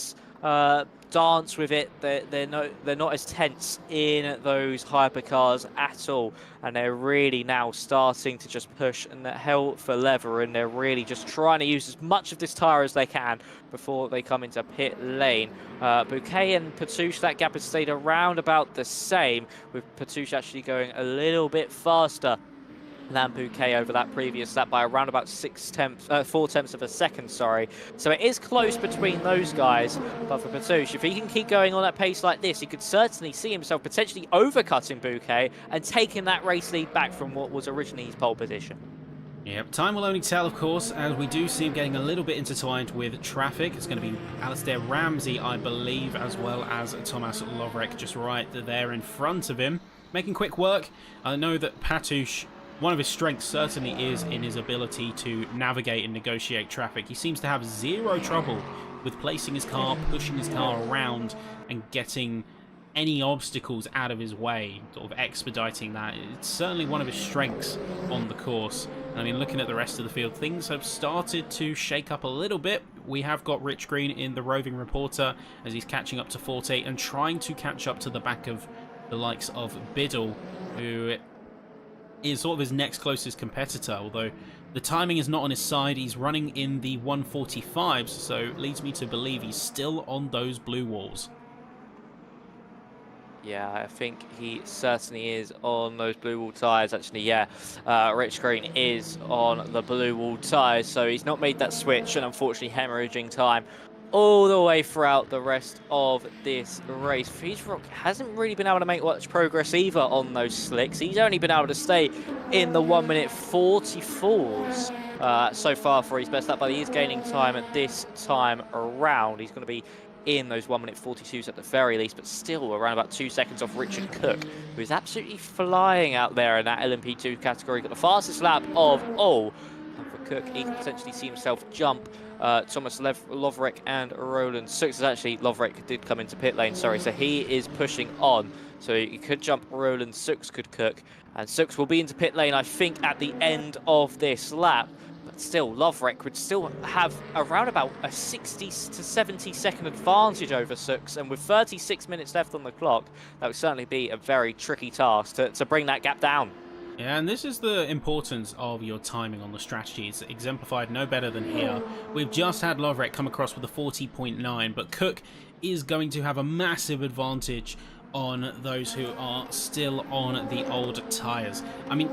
S2: dance with it. They're not as tense in those hypercars at all, and they're really now starting to just push and hell for leather, and they're really just trying to use as much of this tyre as they can before they come into pit lane. Bouquet and Petouche, that gap has stayed around about the same, with Petouche actually going a little bit faster than Bouquet over that previous lap by around about 4 tenths of a second, sorry. So it is close between those guys, but for Petouche, if he can keep going on that pace like this, he could certainly see himself potentially overcutting Bouquet and taking that race lead back from what was originally his pole position.
S1: Yep, time will only tell, of course, as we do see him getting a little bit intertwined with traffic. It's going to be Alistair Ramsey, I believe, as well as Thomas Lovrek just right there in front of him, making quick work. I know that Petouche, one of his strengths certainly is in his ability to navigate and negotiate traffic. He seems to have zero trouble with placing his car, pushing his car around, and getting any obstacles out of his way, sort of expediting that. It's certainly one of his strengths on the course. I mean, looking at the rest of the field, things have started to shake up a little bit. We have got Rich Green in the roving reporter as he's catching up to Forte and trying to catch up to the back of the likes of Biddle, who is sort of his next closest competitor, although the timing is not on his side. He's running in the 145s, so leads me to believe he's still on those blue walls.
S2: Yeah, I think he certainly is on those blue wall tyres. Actually, yeah, Rich Green is on the blue wall tyres, so he's not made that switch, and unfortunately hemorrhaging time all the way throughout the rest of this race. Viesrock hasn't really been able to make much progress either on those slicks. He's only been able to stay in the 1:44s so far for his best lap, but he is gaining time at this time around. He's going to be in those 1:42s at the very least, but still around about 2 seconds off Richard Cook, who is absolutely flying out there in that LMP2 category. Got the fastest lap of all. And for Cook, he can potentially see himself jump Thomas Lovrek and Roland Sux. Actually, Lovrek did come into pit lane, sorry, so he is pushing on. So he could jump Roland Sux, could Cook, and Sux will be into pit lane, I think, at the end of this lap. But still, Lovrek would still have around about a 60 to 70 second advantage over Sux, and with 36 minutes left on the clock, that would certainly be a very tricky task to bring that gap down.
S1: Yeah, and this is the importance of your timing on the strategy. It's exemplified no better than here. We've just had Lovrek come across with a 40.9, but Cook is going to have a massive advantage on those who are still on the old tyres. I mean,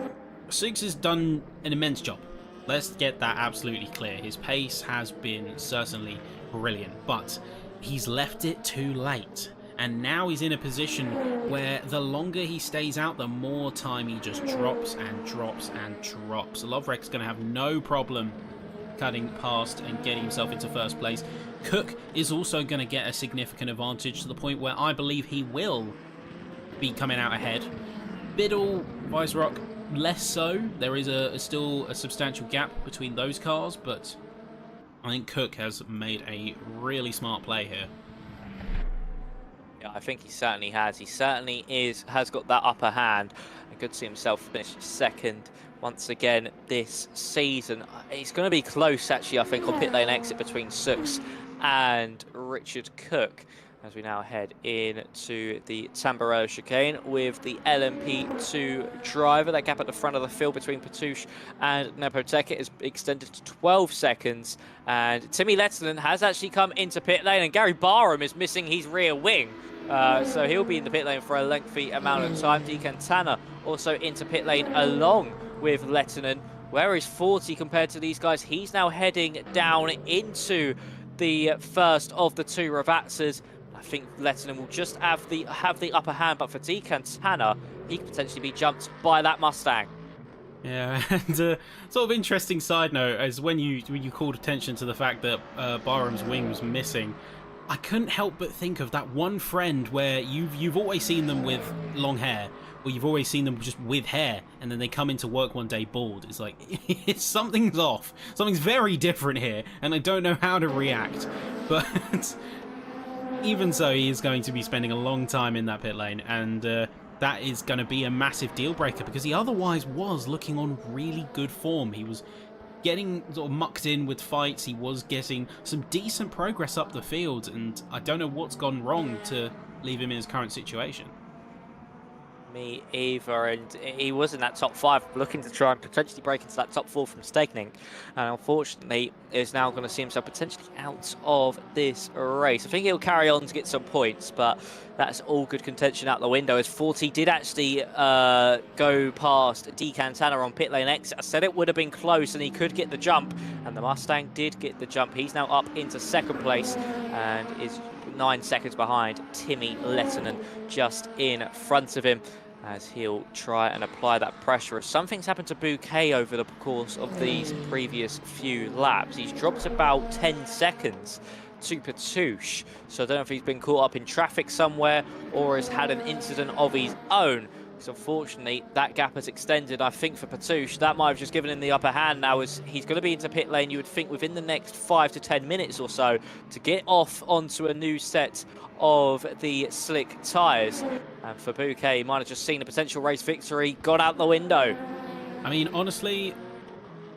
S1: Suggs has done an immense job. Let's get that absolutely clear. His pace has been certainly brilliant, but he's left it too late. And now he's in a position where the longer he stays out, the more time he just drops and drops and drops. Lovrek's going to have no problem cutting past and getting himself into first place. Cook is also going to get a significant advantage to the point where I believe he will be coming out ahead. Biddle, Weisrock, less so. There is still a substantial gap between those cars, but I think Cook has made a really smart play here.
S2: Yeah, I think he certainly has. He certainly has got that upper hand. And good to see himself finish second once again this season. It's going to be close, actually, I think, on pit lane exit between Sooks and Richard Cook, as we now head into the Tamburello chicane with the LMP2 driver. That gap at the front of the field between Patouche and Nepoteka is extended to 12 seconds. And Timmy Lettinen has actually come into pit lane, and Gary Barham is missing his rear wing. So he'll be in the pit lane for a lengthy amount of time. Deacon Tanner also into pit lane along with Lettinen. Where is 40 compared to these guys? He's now heading down into the first of the two Ravatsas. I think Lettinen will just have the upper hand, but for Deacon Tanner, he could potentially be jumped by that Mustang.
S1: Yeah, and sort of interesting side note is when you called attention to the fact that Barham's wing was missing, I couldn't help but think of that one friend where you've always seen them with long hair, or you've always seen them just with hair, and then they come into work one day bald. It's like, something's off. Something's very different here, and I don't know how to react. But even so, he is going to be spending a long time in that pit lane, and that is going to be a massive deal breaker, because he otherwise was looking on really good form. He was getting sort of mucked in with fights, he was getting some decent progress up the field, and I don't know what's gone wrong to leave him in his current situation.
S2: Me either, and he was in that top 5, looking to try and potentially break into that top 4 from Stegning, and unfortunately is now going to see himself potentially out of this race. I think he'll carry on to get some points, but that's all good contention out the window, as 40 did actually go past Deacon Tanner on pit lane exit. I said it would have been close and he could get the jump, and the Mustang did get the jump. He's now up into second place and is 9 seconds behind Timmy Lettinen, just in front of him, as he'll try and apply that pressure. Something's happened to Bouquet over the course of these previous few laps. He's dropped about 10 seconds to Patouche, so I don't know if he's been caught up in traffic somewhere or has had an incident of his own, because unfortunately that gap has extended. I think for Patouche, that might have just given him the upper hand now, as he's going to be into pit lane, you would think, within the next 5 to 10 minutes or so to get off onto a new set of the slick tyres. And for Bouquet, he might have just seen a potential race victory gone out the window.
S1: I mean, honestly,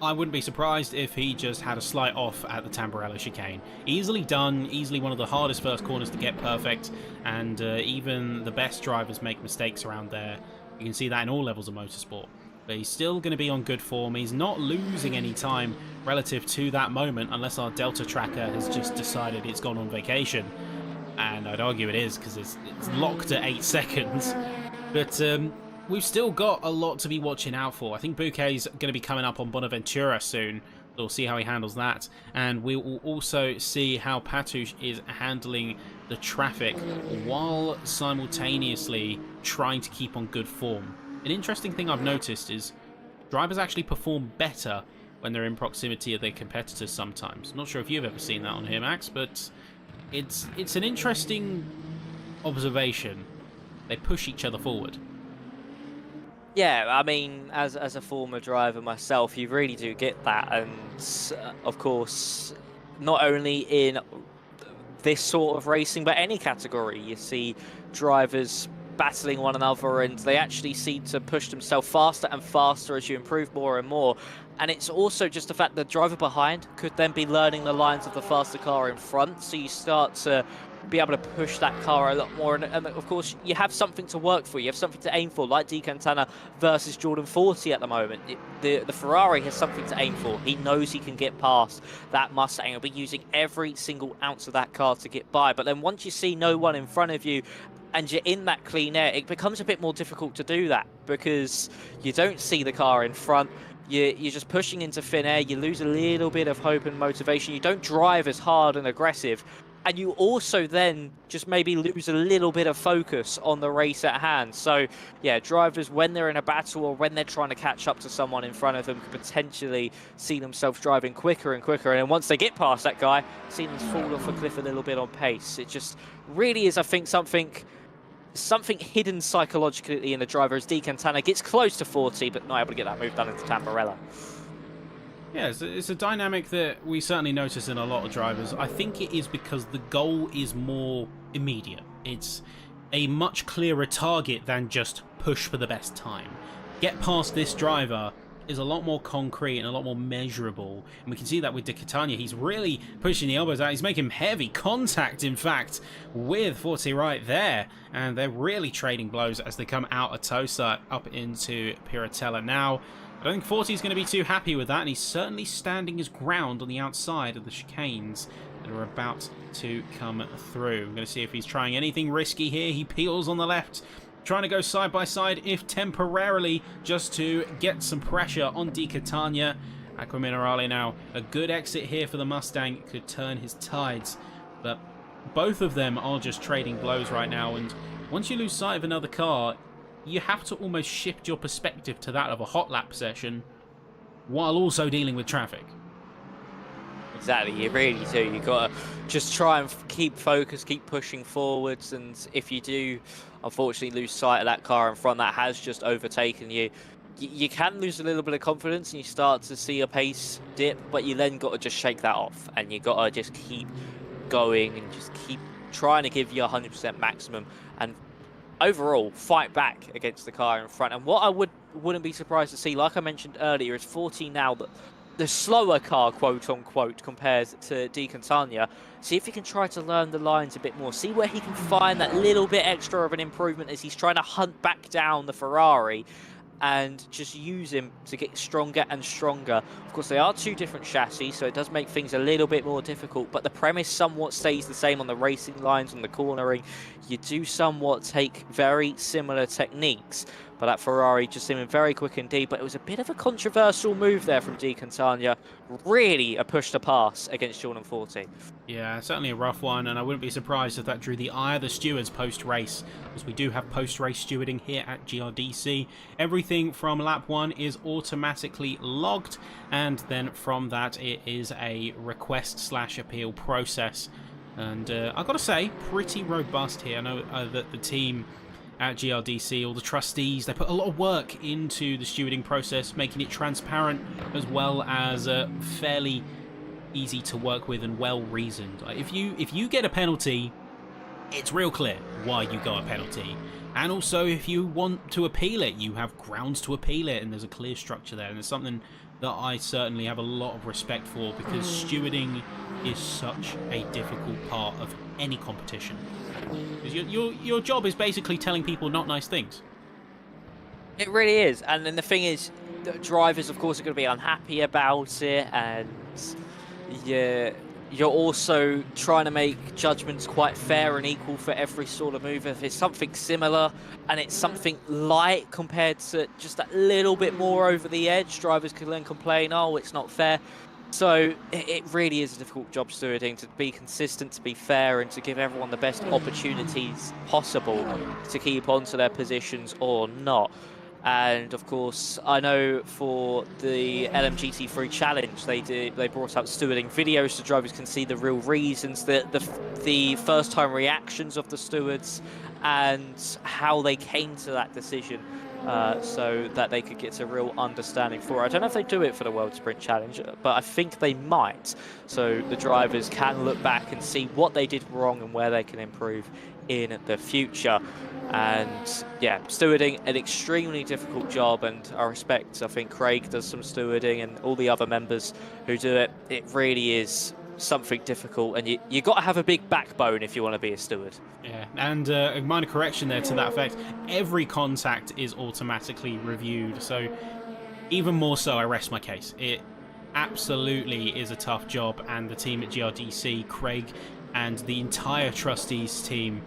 S1: I wouldn't be surprised if he just had a slight off at the Tamburello chicane. Easily done, easily one of the hardest first corners to get perfect, and even the best drivers make mistakes around there. You can see that in all levels of motorsport. But he's still going to be on good form. He's not losing any time relative to that moment, unless our Delta tracker has just decided it's gone on vacation. And I'd argue it is, because it's locked at 8 seconds. But we've still got a lot to be watching out for. I think Bouquet's going to be coming up on Bonaventura soon. We'll see how he handles that. And we will also see how Patouche is handling the traffic while simultaneously trying to keep on good form. An interesting thing I've noticed is drivers actually perform better when they're in proximity of their competitors sometimes. Not sure if you've ever seen that on here, Max, but it's an interesting observation. They push each other forward.
S2: Yeah, I mean, as a former driver myself, you really do get that. And of course, not only in this sort of racing, but any category, you see drivers battling one another, and they actually seem to push themselves faster and faster as you improve more and more. And it's also just the fact that the driver behind could then be learning the lines of the faster car in front, so you start to be able to push that car a lot more, and of course you have something to work for, you have something to aim for, like Deacon Tanner versus Jordan 40 at the moment. The Ferrari has something to aim for. He knows he can get past that Mustang. He'll be using every single ounce of that car to get by, but then once you see no one in front of you and you're in that clean air, it becomes a bit more difficult to do that, because you don't see the car in front. You're just pushing into thin air. You lose a little bit of hope and motivation. You don't drive as hard and aggressive. and you also then just maybe lose a little bit of focus on the race at hand. So yeah, drivers, when they're in a battle or when they're trying to catch up to someone in front of them, could potentially see themselves driving quicker and quicker, and then once they get past that guy, see them fall off a cliff a little bit on pace. It just really is, I think, something hidden psychologically in the driver as Di Cantana gets close to 40, but not able to get that move done into Tamburello.
S1: Yeah, it's a dynamic that we certainly notice in a lot of drivers. I think it is because the goal is more immediate. It's a much clearer target than just push for the best time. Get past this driver is a lot more concrete and a lot more measurable. And we can see that with Di Catania. He's really pushing the elbows out. He's making heavy contact, in fact, with Forte right there. And they're really trading blows as they come out of Tosa up into Piratella now. I don't think Forte's going to be too happy with that, and he's certainly standing his ground on the outside of the chicanes that are about to come through. We're going to see if he's trying anything risky here. He peels on the left, trying to go side by side, if temporarily, just to get some pressure on Di Catania. Aqua Minerale now, a good exit here for the Mustang, could turn his tides, but both of them are just trading blows right now, and once you lose sight of another car, you have to almost shift your perspective to that of a hot lap session while also dealing with traffic.
S2: Exactly, you really do. You've got to just try and keep focused, keep pushing forwards, and if you do unfortunately lose sight of that car in front that has just overtaken you, you can lose a little bit of confidence and you start to see a pace dip, but you then got to just shake that off and you got to just keep going and just keep trying to give you 100% maximum and overall fight back against the car in front. And what I wouldn't be surprised to see, like I mentioned earlier, is 40 now that the slower car, quote unquote, compared to Di Cantania. See if he can try to learn the lines a bit more. See where he can find that little bit extra of an improvement as he's trying to hunt back down the Ferrari and just use him to get stronger and stronger. Of course, they are two different chassis, so it does make things a little bit more difficult, but the premise somewhat stays the same on the racing lines, on the cornering. You do somewhat take very similar techniques, but that Ferrari just seemed very quick indeed, but it was a bit of a controversial move there from Di Cantania. Really a push to pass against Jordan Forte.
S1: Yeah, certainly a rough one, and I wouldn't be surprised if that drew the eye of the stewards post-race, because we do have post-race stewarding here at GRDC. Everything from lap 1 is automatically logged, and then from that it is a request/appeal process. And I've got to say, pretty robust here. I know that the team at GRDC, all the trustees, they put a lot of work into the stewarding process, making it transparent as well as fairly easy to work with and well reasoned. If you get a penalty, it's real clear why you got a penalty. And also, if you want to appeal it, you have grounds to appeal it, and there's a clear structure there. And it's something that I certainly have a lot of respect for, because stewarding is such a difficult part of any competition. Because your job is basically telling people not nice things.
S2: It really is. And then the thing is, the drivers, of course, are going to be unhappy about it, and you're also trying to make judgments quite fair and equal for every sort of move. If it's something similar and it's something light compared to just that little bit more over the edge, drivers can then complain, oh, it's not fair. So it really is a difficult job stewarding, to be consistent, to be fair, and to give everyone the best opportunities possible to keep onto their positions or not. And of course, I know for the LMGT3 challenge, they brought out stewarding videos so drivers can see the real reasons, the first time reactions of the stewards and how they came to that decision, so that they could get a real understanding for it. I don't know if they do it for the World Sprint Challenge, but I think they might, so the drivers can look back and see what they did wrong and where they can improve in the future. And yeah, stewarding, an extremely difficult job, and I respect, I think Craig does some stewarding and all the other members who do it. It really is something difficult, and you got to have a big backbone if you want to be a steward.
S1: Yeah, and a minor correction there to that effect, every contact is automatically reviewed, so even more so I rest my case. It absolutely is a tough job, and the team at GRDC, Craig and the entire trustees team,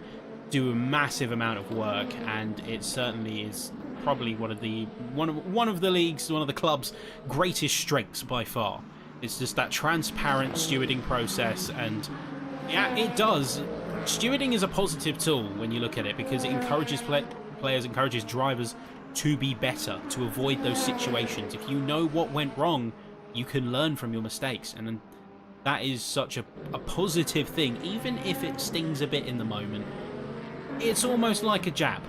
S1: do a massive amount of work, and it certainly is probably one of the league's, one of the club's greatest strengths by far. It's just that transparent stewarding process, and Yeah, it does. Stewarding is a positive tool when you look at it because it encourages players, encourages drivers to be better, to avoid those situations. If you know what went wrong, you can learn from your mistakes, and that is such a positive thing, even if it stings a bit in the moment. It's almost like a jab.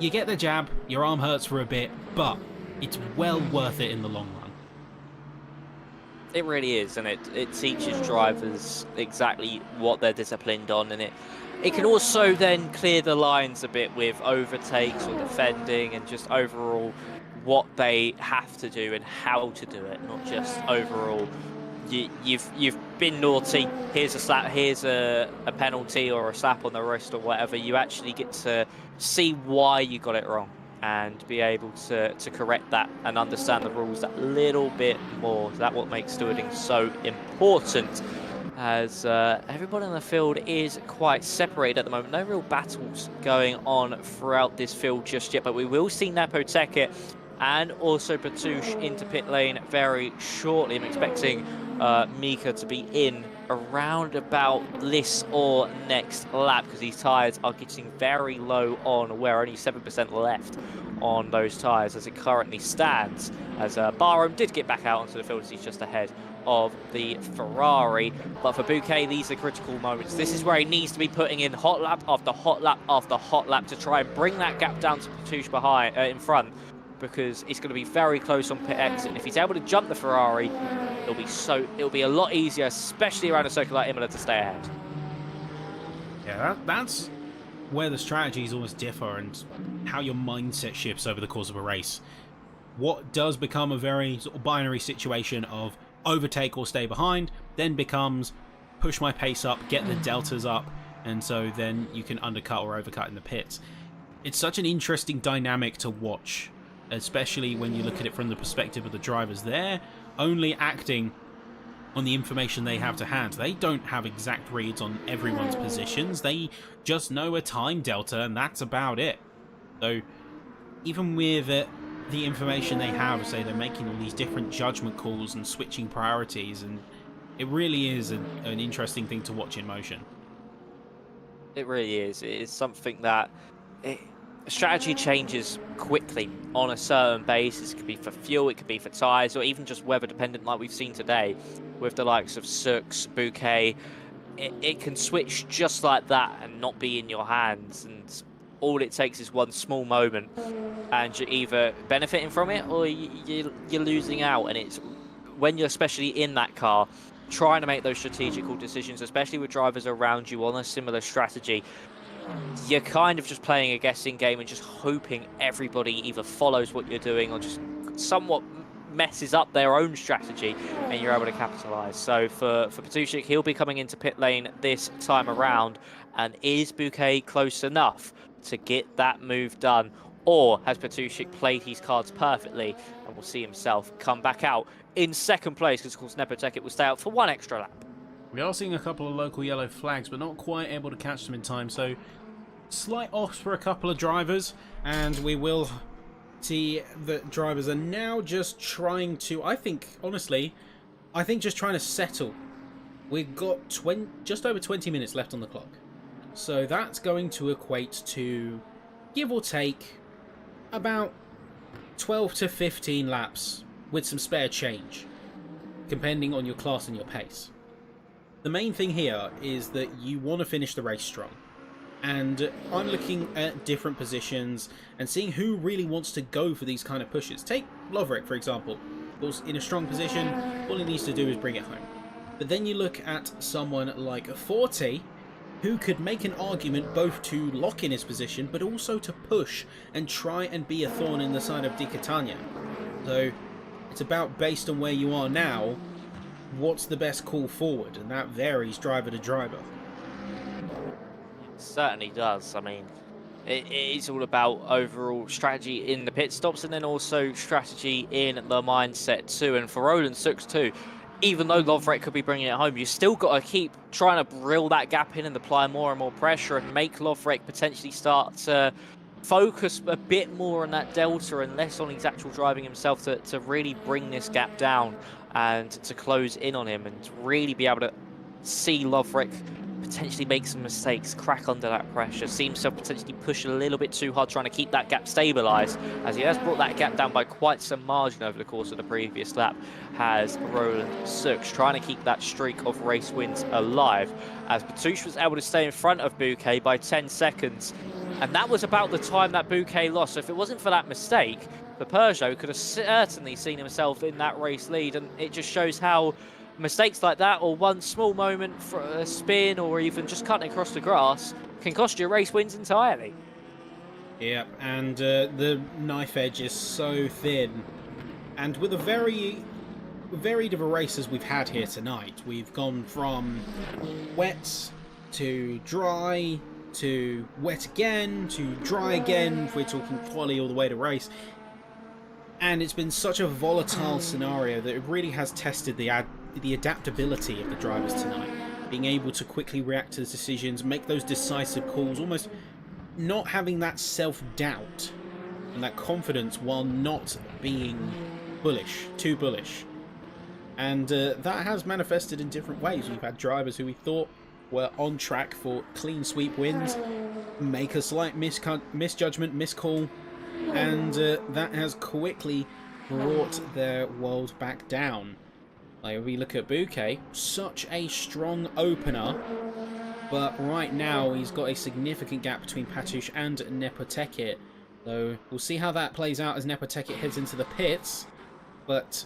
S1: You get the jab, your arm hurts for a bit, but it's well worth it in the long run.
S2: It really is, and it teaches drivers exactly what they're disciplined on, and it can also then clear the lines a bit with overtakes or defending and just overall what they have to do and how to do it, not just overall you've been naughty, here's a slap, here's a penalty or a slap on the wrist or whatever. You actually get to see why you got it wrong and be able to correct that and understand the rules that little bit more. That's what makes stewarding so important, as everybody in the field is quite separated at the moment. No real battles going on throughout this field just yet, but we will see Nepoteket and also Batouche into pit lane very shortly. I'm expecting Mika to be in around about this or next lap, because these tyres are getting very low on wear, only 7% left on those tyres as it currently stands, as Barham did get back out onto the field as he's just ahead of the Ferrari. But for Bouquet, these are critical moments. This is where he needs to be putting in hot lap after hot lap after hot lap to try and bring that gap down to Batouche behind, in front, because it's going to be very close on pit exit. And if he's able to jump the Ferrari, it'll be a lot easier, especially around a circuit like Imola, to stay ahead.
S1: Yeah, that's where the strategies almost differ and how your mindset shifts over the course of a race. What does become a very sort of binary situation of overtake or stay behind then becomes push my pace up, get the deltas up, and so then you can undercut or overcut in the pits. It's such an interesting dynamic to watch, especially when you look at it from the perspective of the drivers. They're only acting on the information they have to hand. They don't have exact reads on everyone's positions. They just know a time delta, and that's about it. So even with the information they have, say they're making all these different judgment calls and switching priorities, and it really is an interesting thing to watch in motion.
S2: It really is. It is something that strategy changes quickly on a certain basis. It could be for fuel, it could be for tyres, or even just weather dependent, like we've seen today with the likes of Sux, Bouquet. It can switch just like that and not be in your hands, and all it takes is one small moment and you're either benefiting from it or you're losing out. And it's when you're especially in that car trying to make those strategical decisions, especially with drivers around you on a similar strategy, you're kind of just playing a guessing game and just hoping everybody either follows what you're doing or just somewhat messes up their own strategy and you're able to capitalize. So for Batouche, he'll be coming into pit lane this time around. And is Bouquet close enough to get that move done, or has Batouche played his cards perfectly and will see himself come back out in second place, because of course Nepoteket will stay out for one extra lap?
S1: We are seeing a couple of local yellow flags, but not quite able to catch them in time, so slight offs for a couple of drivers, and we will see that drivers are now just trying to, I think just trying to settle. We've got just over 20 minutes left on the clock. So that's going to equate to, give or take, about 12 to 15 laps with some spare change, depending on your class and your pace. The main thing here is that you want to finish the race strong. And I'm looking at different positions and seeing who really wants to go for these kind of pushes. Take Loverick, for example. Was in a strong position, all he needs to do is bring it home. But then you look at someone like Forte, who could make an argument both to lock in his position, but also to push and try and be a thorn in the side of Di Catania. So it's about, based on where you are now, what's the best call forward, and that varies driver to driver.
S2: It certainly does. I mean, it's all about overall strategy in the pit stops and then also strategy in the mindset too. And for Roland Sux too, even though Loverick could be bringing it home, you still got to keep trying to brill that gap in and apply more and more pressure and make Loverick potentially start to focus a bit more on that delta and less on his actual driving himself to really bring this gap down and to close in on him and really be able to see Loverick potentially make some mistakes, crack under that pressure, seems to potentially push a little bit too hard trying to keep that gap stabilised, as he has brought that gap down by quite some margin over the course of the previous lap, has Roland Sux trying to keep that streak of race wins alive, as Patouche was able to stay in front of Bouquet by 10 seconds, and that was about the time that Bouquet lost. So if it wasn't for that mistake, the Peugeot could have certainly seen himself in that race lead, and it just shows how mistakes like that, or one small moment for a spin, or even just cutting across the grass, can cost you race wins entirely.
S1: Yep, and the knife edge is so thin. And with a very varied of a race as we've had here tonight, we've gone from wet to dry to wet again to dry again, if we're talking quali all the way to race. And it's been such a volatile scenario that it really has tested the adaptability of the drivers tonight. Being able to quickly react to the decisions, make those decisive calls, almost not having that self-doubt and that confidence while not being bullish, too bullish. And that has manifested in different ways. We've had drivers who we thought were on track for clean sweep wins, make a slight misjudgment, miscall, and that has quickly brought their world back down. Like, if we look at Bouquet, such a strong opener, but right now he's got a significant gap between Patouche and Nepotekit. So we'll see how that plays out as Nepotekit heads into the pits, but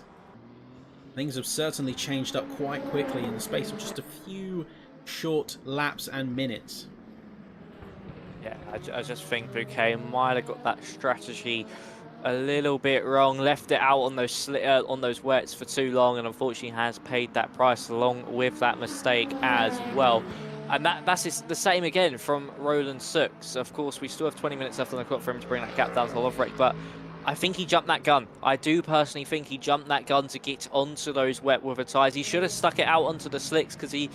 S1: things have certainly changed up quite quickly in the space of just a few short laps and minutes.
S2: Yeah, I just think Bouquet might have got that strategy a little bit wrong, left it out on those wets for too long, and unfortunately has paid that price along with that mistake as well. And that's the same again from Roland Sux. Of course, we still have 20 minutes left on the clock for him to bring that gap down to Lovrek, but I think he jumped that gun. I do personally think he jumped that gun to get onto those wet weather tyres. He should have stuck it out onto the slicks, because he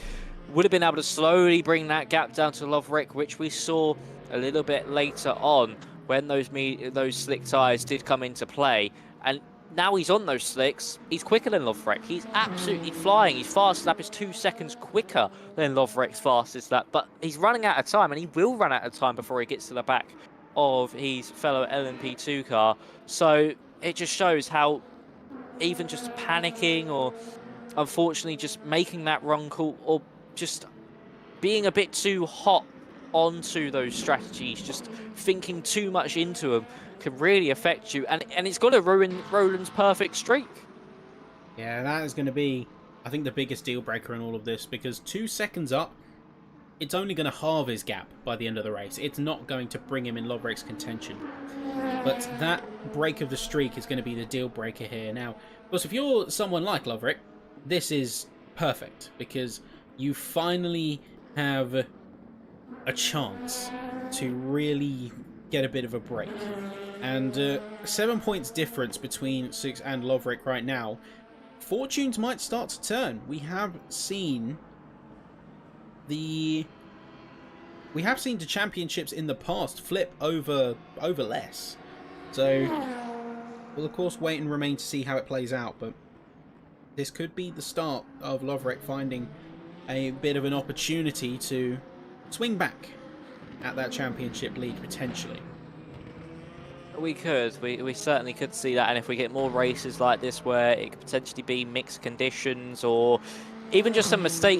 S2: would have been able to slowly bring that gap down to Lovrek, which we saw a little bit later on when those slick tyres did come into play. And now he's on those slicks, he's quicker than Lovrek. He's absolutely flying. His fastest lap is 2 seconds quicker than Lovrek's fastest lap, but he's running out of time, and he will run out of time before he gets to the back of his fellow LMP2 car. So it just shows how even just panicking, or unfortunately just making that wrong call, or just being a bit too hot onto those strategies, just thinking too much into them, can really affect you, and it's going to ruin Roland's perfect streak.
S1: Yeah, that is going to be, I think, the biggest deal breaker in all of this, because 2 seconds up, it's only going to halve his gap by the end of the race. It's not going to bring him in Lovrek's contention. But that break of the streak is going to be the deal breaker here. Now, of course, if you're someone like Lovrek, this is perfect, because you finally have a chance to really get a bit of a break. And 7 points difference between Sux and Lovrek right now. Fortunes might start to turn. We have seen the championships in the past flip over less. So we'll of course wait and remain to see how it plays out, but this could be the start of Lovrek finding a bit of an opportunity to swing back at that championship lead potentially.
S2: We certainly could see that, and if we get more races like this where it could potentially be mixed conditions, or even just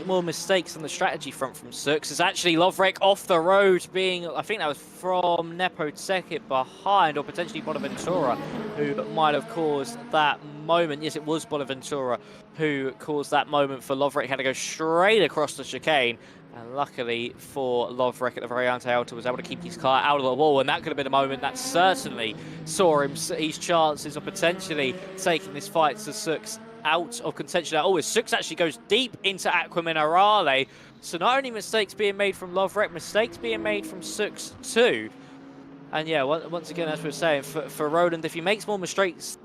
S2: more mistakes on the strategy front from Sux. It's actually Lovrek off the road, being, I think that was from Nepotekit behind, or potentially Bonaventura, who might have caused that moment. Yes, it was Bonaventura who caused that moment for Lovrek. Had to go straight across the chicane. And luckily for Lovrek at the very Alta was able to keep his car out of the wall, and that could have been a moment that certainly saw his chances of potentially taking this fight to Sux out of contention. Oh, as Sux actually goes deep into Aqua Minerale. So not only mistakes being made from Lovrek, mistakes being made from Sux too. And yeah, once again, as we were saying, for Roland, if he makes more mistakes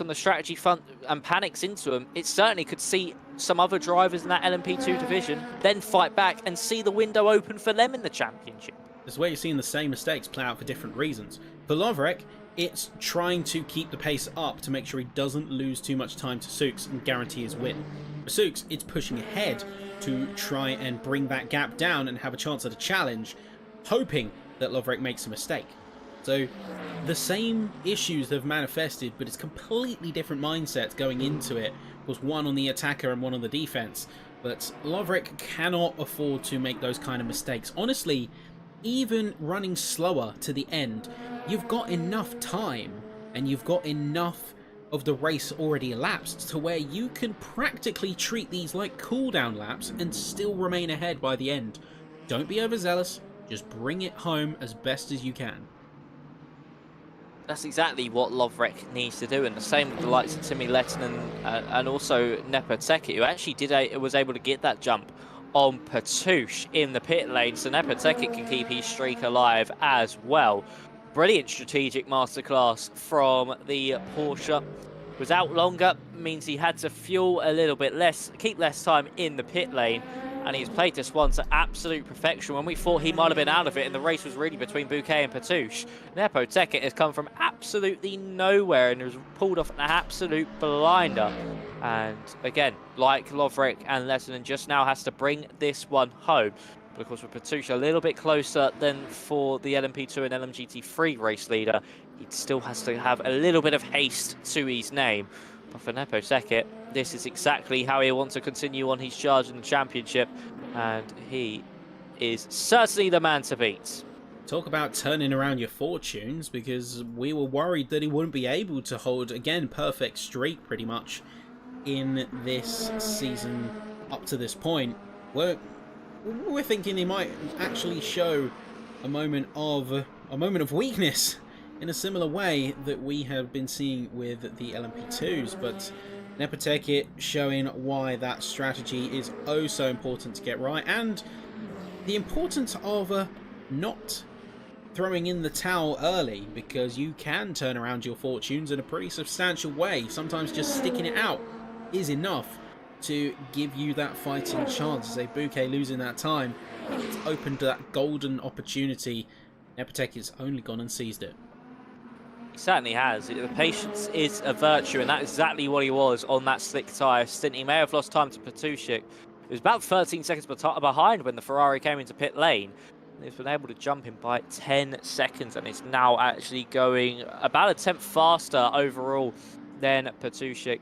S2: on the strategy front and panics into them, it certainly could see some other drivers in that LMP2 division then fight back and see the window open for them in the championship.
S1: This is where you're seeing the same mistakes play out for different reasons. For Lovrek, it's trying to keep the pace up to make sure he doesn't lose too much time to Sux and guarantee his win. For Sux, it's pushing ahead to try and bring that gap down and have a chance at a challenge, hoping that Lovrek makes a mistake. So the same issues have manifested, but it's completely different mindsets going into it. Of course, one on the attacker and one on the defense. But Lovrek cannot afford to make those kind of mistakes. Honestly, even running slower to the end, you've got enough time and you've got enough of the race already elapsed to where you can practically treat these like cooldown laps and still remain ahead by the end. Don't be overzealous, just bring it home as best as you can.
S2: That's exactly what Lovrek needs to do, and the same with the likes of Timmy Lettinen and also Nepo Teke, who actually was able to get that jump on Patouche in the pit lane, so Nepo Teke can keep his streak alive as well. Brilliant strategic masterclass from the Porsche. Was out longer, means he had to fuel a little bit less, keep less time in the pit lane, and he's played this one to absolute perfection. When we thought he might have been out of it and the race was really between Bouquet and Patouche, Nepo Teke has come from absolutely nowhere and has pulled off an absolute blinder. And again, like Lovrek and Lettinen, just now has to bring this one home. But of course, with Patouche a little bit closer than for the LMP2 and LMGT3 race leader, he still has to have a little bit of haste to his name. But for Nepo Teke, this is exactly how he wants to continue on his charge in the championship, and he is certainly the man to beat.
S1: Talk about turning around your fortunes, because we were worried that he wouldn't be able to hold, again, perfect streak pretty much in this season up to this point. We're thinking he might actually show a moment of weakness in a similar way that we have been seeing with the LMP2s, but Nepo Teke showing why that strategy is oh so important to get right, and the importance of not throwing in the towel early, because you can turn around your fortunes in a pretty substantial way. Sometimes just sticking it out is enough to give you that fighting chance. As a Bouquet losing that time, it's opened that golden opportunity. Nepo Teke's only gone and seized it.
S2: He certainly has. The patience is a virtue, and that's exactly what he was on that slick tyre stint. He may have lost time to Patouche. It was about 13 seconds behind when the Ferrari came into pit lane. He's been able to jump him by 10 seconds, and it's now actually going about a tenth faster overall than Patouche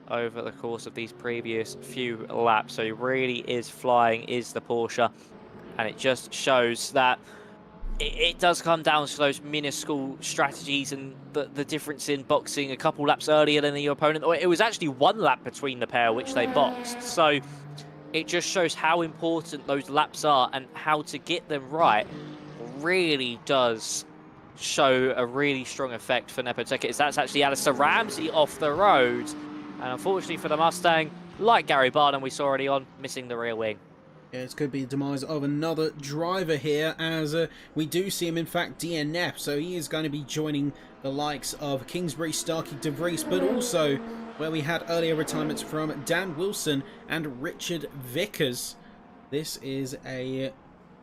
S2: over the course of these previous few laps. So he really is flying, is the Porsche, and it just shows that it does come down to those minuscule strategies and the difference in boxing a couple laps earlier than your opponent. Or it was actually one lap between the pair which they boxed. So it just shows how important those laps are, and how to get them right really does show a really strong effect for Nepo Teke. That's actually Alistair Ramsey off the road. And unfortunately for the Mustang, like Gary Barnum we saw already on, missing the rear wing.
S1: Yeah, it could be the demise of another driver here, as we do see him in fact DNF, so he is going to be joining the likes of Kingsbury, Starkey, De Vries, but also where we had earlier retirements from Dan Wilson and Richard Vickers. This is a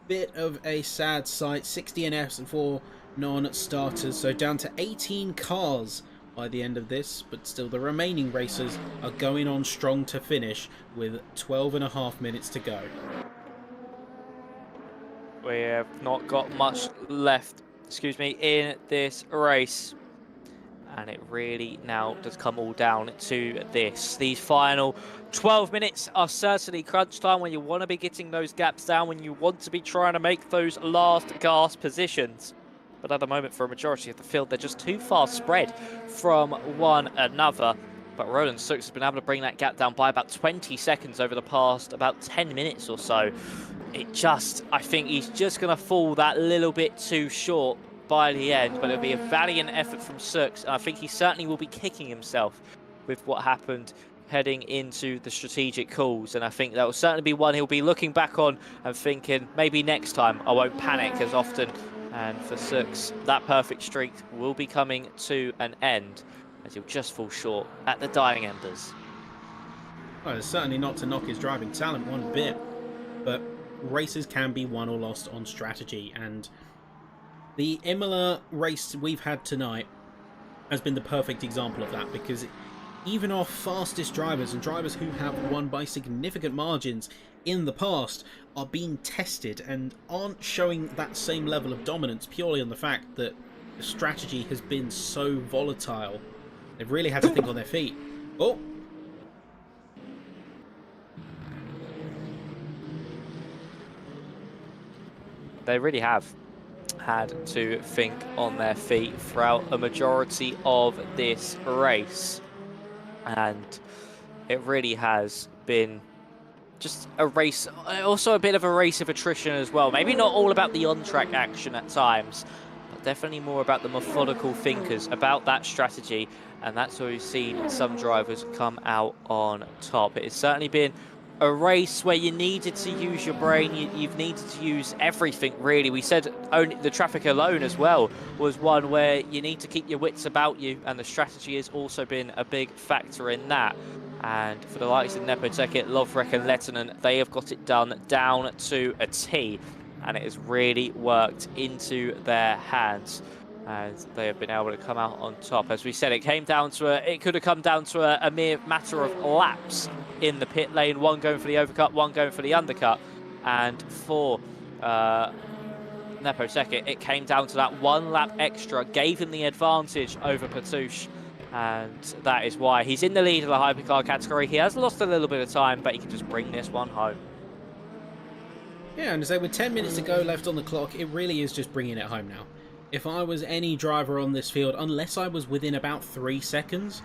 S1: bit of a sad sight. 6 DNFs and 4 non-starters, so down to 18 cars by the end of this, but still the remaining racers are going on strong to finish with 12.5 minutes to go.
S2: We have not got much left, in this race, and it really now does come all down to this. These final 12 minutes are certainly crunch time, when you want to be getting those gaps down, when you want to be trying to make those last gasp positions. But at the moment, for a majority of the field, they're just too far spread from one another. But Roland Sux has been able to bring that gap down by about 20 seconds over the past about 10 minutes or so. I think he's just going to fall that little bit too short by the end, but it'll be a valiant effort from Sux. And I think he certainly will be kicking himself with what happened heading into the strategic calls. And I think that will certainly be one he'll be looking back on and thinking, maybe next time I won't panic as often. And for Sux, that perfect streak will be coming to an end, as he'll just fall short at the dying embers.
S1: Well, it's certainly not to knock his driving talent one bit, but races can be won or lost on strategy, and the Imola race we've had tonight has been the perfect example of that, because even our fastest drivers and drivers who have won by significant margins in the past are being tested and aren't showing that same level of dominance purely on the fact that the strategy has been so volatile. They've really had to think on their feet. Oh!
S2: They really have had to think on their feet throughout a majority of this race. And it really has been just a race, also a bit of a race of attrition as well. Maybe not all about the on-track action at times, but definitely more about the methodical thinkers, about that strategy. And that's where we've seen some drivers come out on top. It has certainly been a race where you needed to use your brain, you've needed to use everything, really. We said only the traffic alone as well was one where you need to keep your wits about you, and the strategy has also been a big factor in that. And for the likes of Nepoteket, Lovrek and Lettinen, they have got it done down to a T, and it has really worked into their hands, as they have been able to come out on top. As we said, it could have come down to a mere matter of laps in the pit lane, one going for the overcut, one going for the undercut. And for Nepoteket, it came down to that one lap extra, gave him the advantage over Patouche. And that is why he's in the lead of the hypercar category. He has lost a little bit of time, but he can just bring this one home.
S1: Yeah, and as I say, with 10 minutes to go left on the clock, it really is just bringing it home now. If I was any driver on this field, unless I was within about 3 seconds,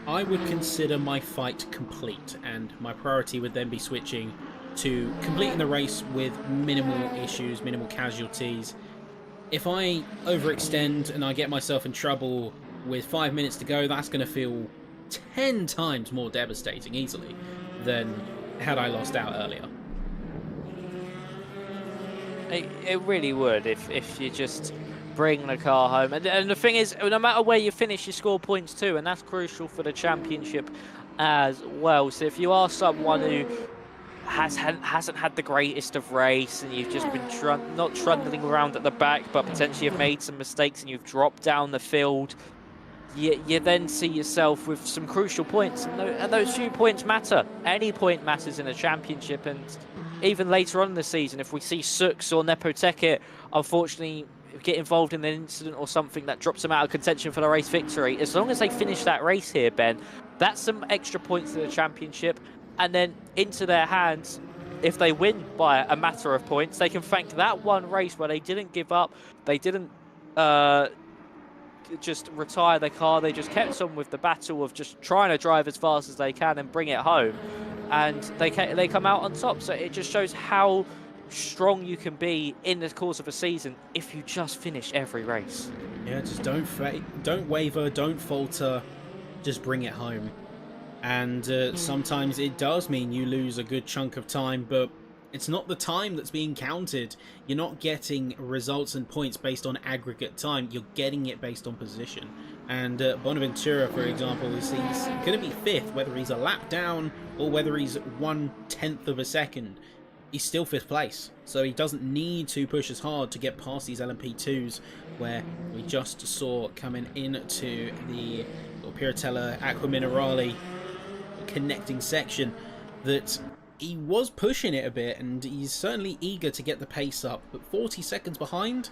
S1: I would consider my fight complete, and my priority would then be switching to completing the race with minimal issues, minimal casualties. If I overextend and I get myself in trouble with 5 minutes to go, that's going to feel 10 times more devastating easily than had I lost out earlier.
S2: It really would if you just bring the car home. And the thing is, no matter where you finish, you score points too, and that's crucial for the championship as well. So if you are someone who hasn't had the greatest of race, and you've just been not trundling around at the back, but potentially have made some mistakes and you've dropped down the field, you then see yourself with some crucial points, and those few points matter. Any point matters in a championship, and even later on in the season, if we see Sux or Nepoteket unfortunately get involved in an incident or something that drops them out of contention for the race victory, as long as they finish that race here, Ben, that's some extra points to the championship, and then into their hands. If they win by a matter of points, they can thank that one race where they didn't give up, they didn't just retire the car, they just kept on with the battle of just trying to drive as fast as they can and bring it home, and they come out on top. So it just shows how strong you can be in the course of a season if you just finish every race.
S1: Yeah, just don't waver, don't falter, just bring it home. And sometimes it does mean you lose a good chunk of time, but it's not the time that's being counted. You're not getting results and points based on aggregate time. You're getting it based on position. And Bonaventura, for example, he's going to be 5th, whether he's a lap down or whether he's 1/10 of a second. He's still 5th place. So he doesn't need to push as hard to get past these LMP2s, where we just saw coming into the Piratella Aqua Minerale connecting section that he was pushing it a bit, and he's certainly eager to get the pace up, but 40 seconds behind,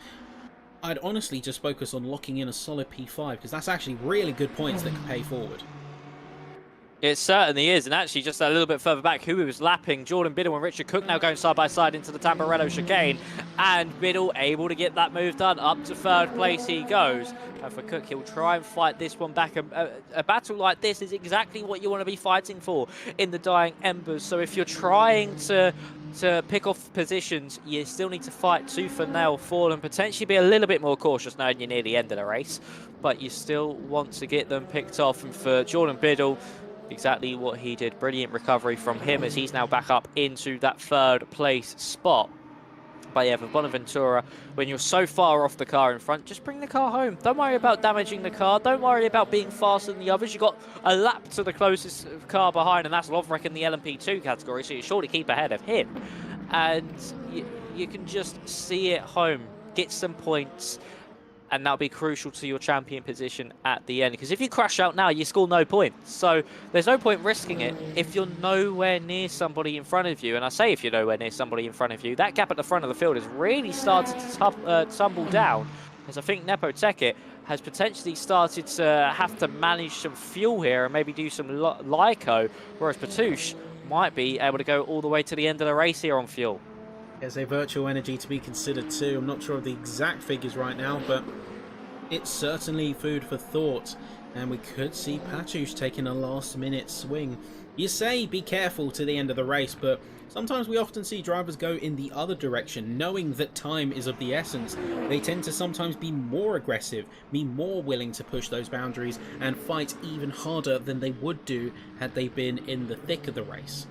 S1: I'd honestly just focus on locking in a solid P5, because that's actually really good points that can pay forward.
S2: It certainly is, and actually just a little bit further back, who was lapping Jordan Biddle and Richard Cook now going side by side into the Tamburello chicane, and Biddle able to get that move done. Up to 3rd place he goes, and for Cook, he'll try and fight this one back. A battle like this is exactly what you want to be fighting for in the dying embers. So if you're trying to pick off positions, you still need to fight tooth and nail for them, potentially be a little bit more cautious knowing you're near the end of the race, but you still want to get them picked off. And for Jordan Biddle, exactly what he did. Brilliant recovery from him as he's now back up into that 3rd place spot. But yeah, for Bonaventura, when you're so far off the car in front, just bring the car home. Don't worry about damaging the car. Don't worry about being faster than the others. You've got a lap to the closest car behind, and that's Lovrek in the LMP2 category, so you surely keep ahead of him. And you can just see it home, get some points, and that'll be crucial to your champion position at the end. Because if you crash out now, you score no points. So there's no point risking it if you're nowhere near somebody in front of you. And I say if you're nowhere near somebody in front of you, that gap at the front of the field has really started to tumble down. As I think Nepo Tekit has potentially started to have to manage some fuel here and maybe do some Lyco, whereas Patouche might be able to go all the way to the end of the race here on fuel.
S1: There's a virtual energy to be considered too. I'm not sure of the exact figures right now, but it's certainly food for thought. And we could see Patouche taking a last-minute swing. You say be careful to the end of the race, but sometimes we often see drivers go in the other direction, knowing that time is of the essence. They tend to sometimes be more aggressive, be more willing to push those boundaries, and fight even harder than they would do had they been in the thick of the race.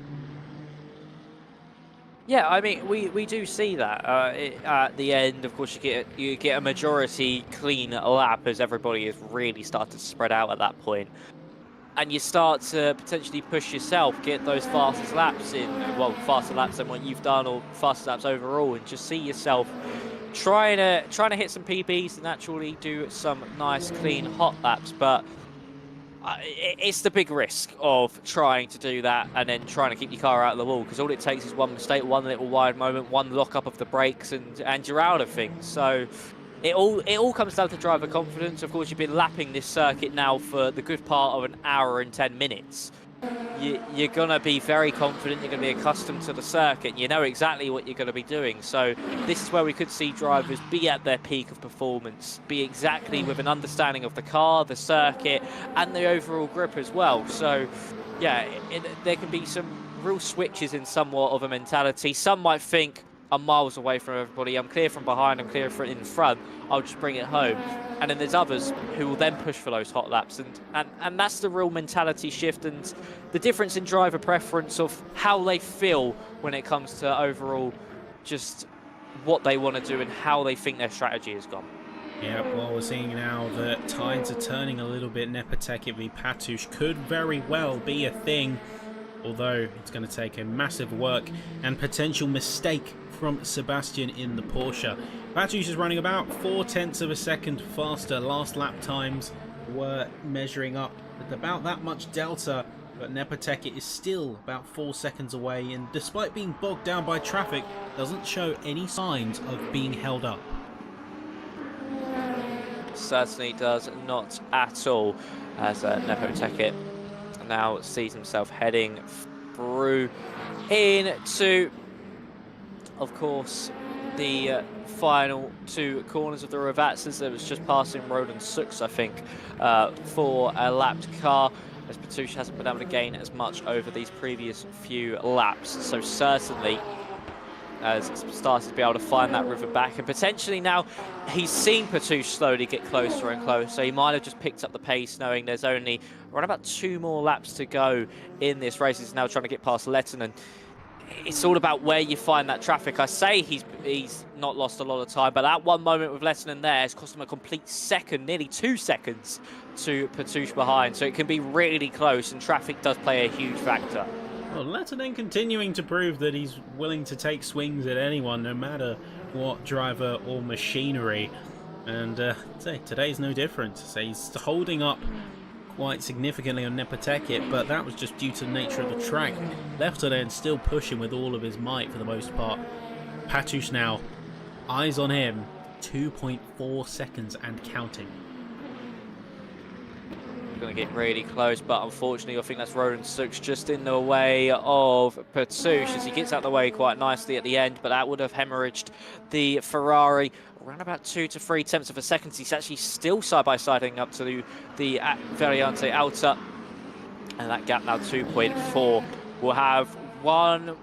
S2: Yeah, I mean, we do see that at the end. Of course, you get a majority clean lap as everybody has really started to spread out at that point, and you start to potentially push yourself, get those fastest laps in, well, faster laps than what you've done, or faster laps overall, and just see yourself trying to hit some PBs and actually do some nice clean hot laps, but. It's the big risk of trying to do that and then trying to keep your car out of the wall, because all it takes is one mistake, one little wide moment, one lock up of the brakes, and you're out of things. So it all comes down to driver confidence. Of course, you've been lapping this circuit now for the good part of an hour and 10 minutes. You're going to be very confident, you're going to be accustomed to the circuit, you know exactly what you're going to be doing. So this is where we could see drivers be at their peak of performance, be exactly with an understanding of the car, the circuit, and the overall grip as well. So yeah, there can be some real switches in somewhat of a mentality. Some might think, I'm miles away from everybody, I'm clear from behind, I'm clear in front, I'll just bring it home. And then there's others who will then push for those hot laps, and that's the real mentality shift and the difference in driver preference of how they feel when it comes to overall just what they want to do and how they think their strategy has gone.
S1: Yeah, well, we're seeing now that tides are turning a little bit. Nepo Tekit v Patouche could very well be a thing, although it's going to take a massive work and potential mistake from Sebastian in the Porsche. Patouche is running about 0.4 of a second faster. Last lap times were measuring up with about that much delta, but Nepo Tekit is still about 4 seconds away, and despite being bogged down by traffic, doesn't show any signs of being held up.
S2: Certainly does not at all, as Nepo Tekit now sees himself heading through into, of course, the final two corners of the Ravatsas. There was just passing Roland Sux, I think, for a lapped car, as Patouche hasn't been able to gain as much over these previous few laps. So certainly has started to be able to find that river back, and potentially now he's seen Patouche slowly get closer and closer. He might have just picked up the pace, knowing there's only around about 2 more laps to go in this race. He's now trying to get past Lettinen. It's all about where you find that traffic. I say he's not lost a lot of time, but that one moment with Lettinen there has cost him a complete second, nearly 2 seconds to Patouche behind. So it can be really close, and traffic does play a huge factor.
S1: Well, Lettinen continuing to prove that he's willing to take swings at anyone, no matter what driver or machinery. And say today's no different. So he's holding up quite significantly on Nepo Tekit, but that was just due to the nature of the track. Lettinen still pushing with all of his might for the most part. Patouche now, eyes on him, 2.4 seconds and counting.
S2: Going to get really close, but unfortunately I think that's Roland Sux just in the way of Patouche as he gets out of the way quite nicely at the end, but that would have hemorrhaged the Ferrari around about 2 to 3 tenths of a second. He's actually still side-by-siding up to the Variante Alta, and that gap now 2.4. We'll have one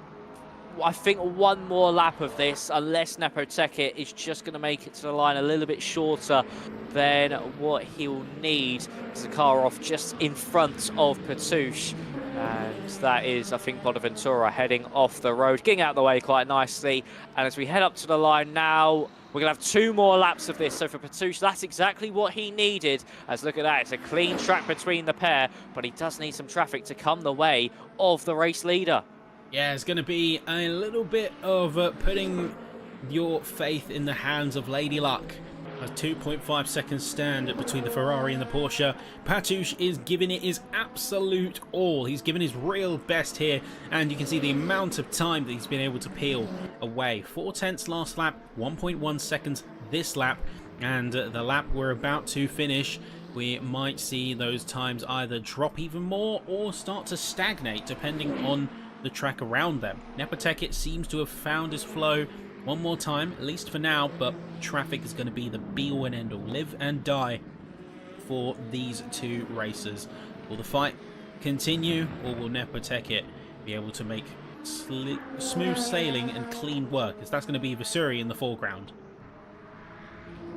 S2: more lap of this, unless Nepo Tekit is just going to make it to the line a little bit shorter than what he'll need. There's a car off just in front of Patouche, and that is, I think, Bonaventura heading off the road, getting out of the way quite nicely. And as we head up to the line now, we're going to have 2 more laps of this. So for Patouche, that's exactly what he needed. As look at that, it's a clean track between the pair, but he does need some traffic to come the way of the race leader.
S1: Yeah, it's going to be a little bit of putting your faith in the hands of Lady Luck. A 2.5 second stand between the Ferrari and the Porsche. Patouche is giving it his absolute all. He's given his real best here, and you can see the amount of time that he's been able to peel away. 4/10 last lap, 1.1 seconds this lap, and the lap we're about to finish, we might see those times either drop even more or start to stagnate depending on the track around them. Nepoteket seems to have found his flow one more time, at least for now, but traffic is going to be the be-all and end-all, live and die for these two racers. Will the fight continue, or will Nepoteket be able to make smooth sailing and clean work, as that's going to be Vasuri in the foreground?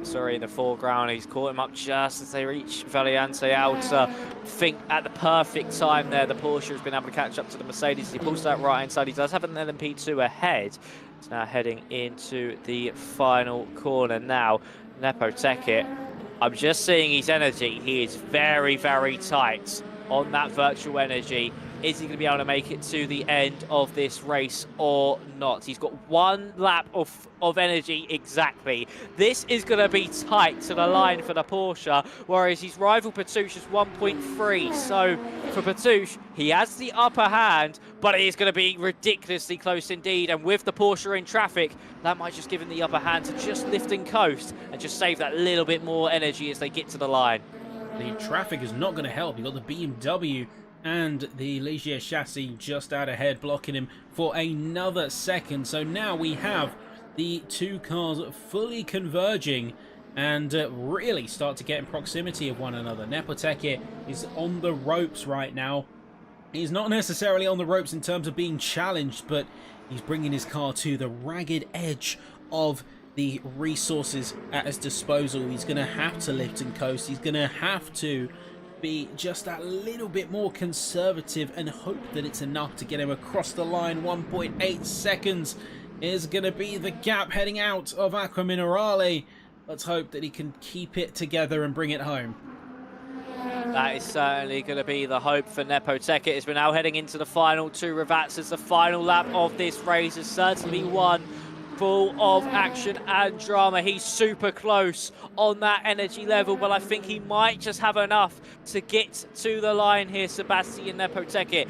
S2: Sorry, in the foreground, he's caught him up just as they reach Valiante Alta. Think at the perfect time there, the Porsche has been able to catch up to the Mercedes. He pulls that right hand side. He does have an LMP2 ahead. He's now heading into the final corner now. Nepoteket, I'm just seeing his energy. He is very, very tight on that virtual energy. Is he going to be able to make it to the end of this race or not? He's got 1 lap of energy exactly. This is going to be tight to the line for the Porsche, whereas his rival Patouche is 1.3. So for Patouche, he has the upper hand, but it is going to be ridiculously close indeed. And with the Porsche in traffic, that might just give him the upper hand to just lift and coast and just save that little bit more energy as they get to the line.
S1: The traffic is not going to help. You've got the BMW and the Ligier chassis just out ahead, blocking him for another second. So now we have the two cars fully converging and really start to get in proximity of one another. Nepoteket is on the ropes right now. He's not necessarily on the ropes in terms of being challenged, but he's bringing his car to the ragged edge of the resources at his disposal. He's going to have to lift and coast. He's going to have to be just that little bit more conservative and hope that it's enough to get him across the line. 1.8 seconds is going to be the gap heading out of Acqua Minerale. Let's hope that he can keep it together and bring it home.
S2: That is certainly going to be the hope for Nepoteket as we're now heading into the final 2 revats, as the final lap of this race has certainly won. Full of action and drama. He's super close on that energy level, but I think he might just have enough to get to the line here, Sebastian Nepoteket.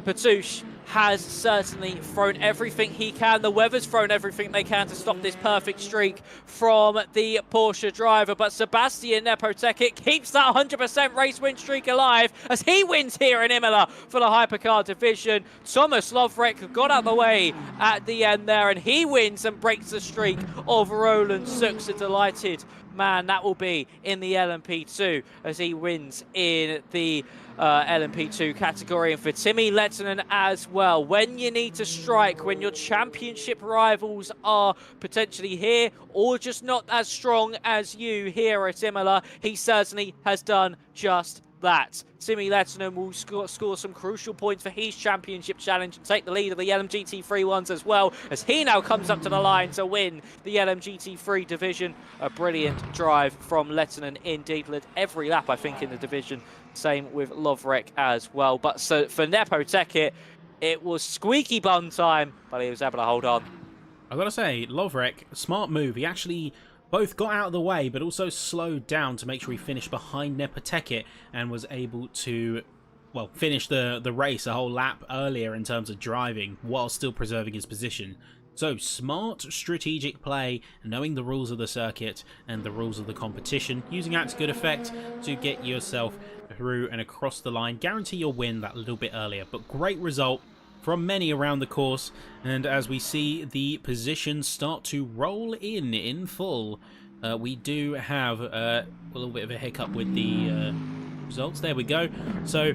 S2: Patouche has certainly thrown everything he can. The weather's thrown everything they can to stop this perfect streak from the Porsche driver, but Sebastian Nepoteket keeps that 100% race win streak alive as he wins here in Imola for the hypercar division. Thomas Lovrek got out the way at the end there, and he wins and breaks the streak of Roland Sux. A delighted man that will be in the LMP2 as he wins in the LMP2 category. And for Timmy Lettinen as well, when you need to strike, when your championship rivals are potentially here or just not as strong as you here at Imola, he certainly has done just that. Timmy Lettinen will score some crucial points for his championship challenge and take the lead of the LMGT3 ones as well, as he now comes up to the line to win the LMGT3 division. A brilliant drive from Lettinen indeed. Led every lap, I think, in the division. Same with Lovrek as well. But so for Nepoteket, it was squeaky bum time, but he was able to hold on.
S1: I've got to say, Lovrek, smart move. He actually both got out of the way, but also slowed down to make sure he finished behind Nepoteket and was able to, well, finish the race a whole lap earlier in terms of driving while still preserving his position. So, smart strategic play, knowing the rules of the circuit and the rules of the competition, using that to good effect to get yourself through and across the line, guarantee your win that little bit earlier. But great result from many around the course, and as we see the positions start to roll in full, we do have a little bit of a hiccup with the results. There we go. So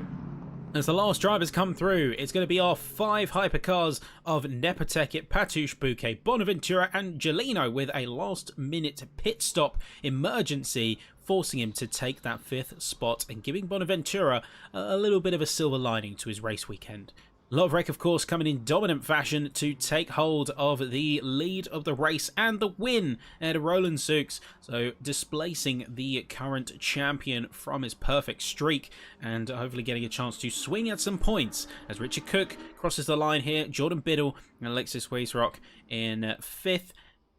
S1: as the last drivers come through, it's going to be our 5 hypercars of Nepoteket, Patouche, Bouquet, Bonaventura and Gelino, with a last minute pit stop emergency forcing him to take that 5th spot and giving Bonaventura a little bit of a silver lining to his race weekend. Lovrek, of course, coming in dominant fashion to take hold of the lead of the race and the win at Roland Sux. So displacing the current champion from his perfect streak and hopefully getting a chance to swing at some points as Richard Cook crosses the line here. Jordan Biddle and Alexis Weisrock in 5th,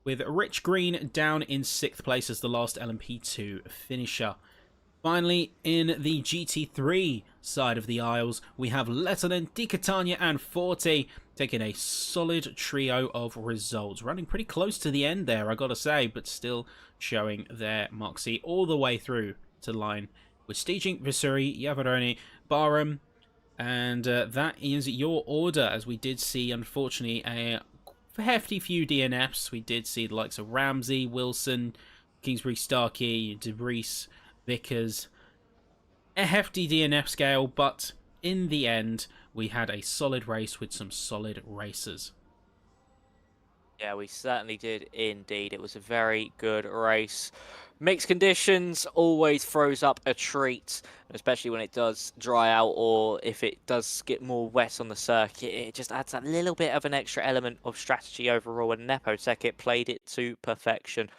S1: with Rich Green down in 6th place as the last LMP2 finisher. Finally, in the GT3 side of the aisles, we have Lettinen, Di Catania and Forti taking a solid trio of results. Running pretty close to the end there, I gotta say, but still showing their moxie all the way through to line with Staging, Visuri, Iavaroni, Barham, and that is your order, as we did see, unfortunately, a hefty few DNFs. We did see the likes of Ramsey, Wilson, Kingsbury, Starkey, Debris, Vickers, a hefty DNF scale, but in the end, we had a solid race with some solid racers.
S2: Yeah, we certainly did indeed. It was a very good race. Mixed conditions always throws up a treat, especially when it does dry out or if it does get more wet on the circuit. It just adds a little bit of an extra element of strategy overall, and Nepotech played it to perfection.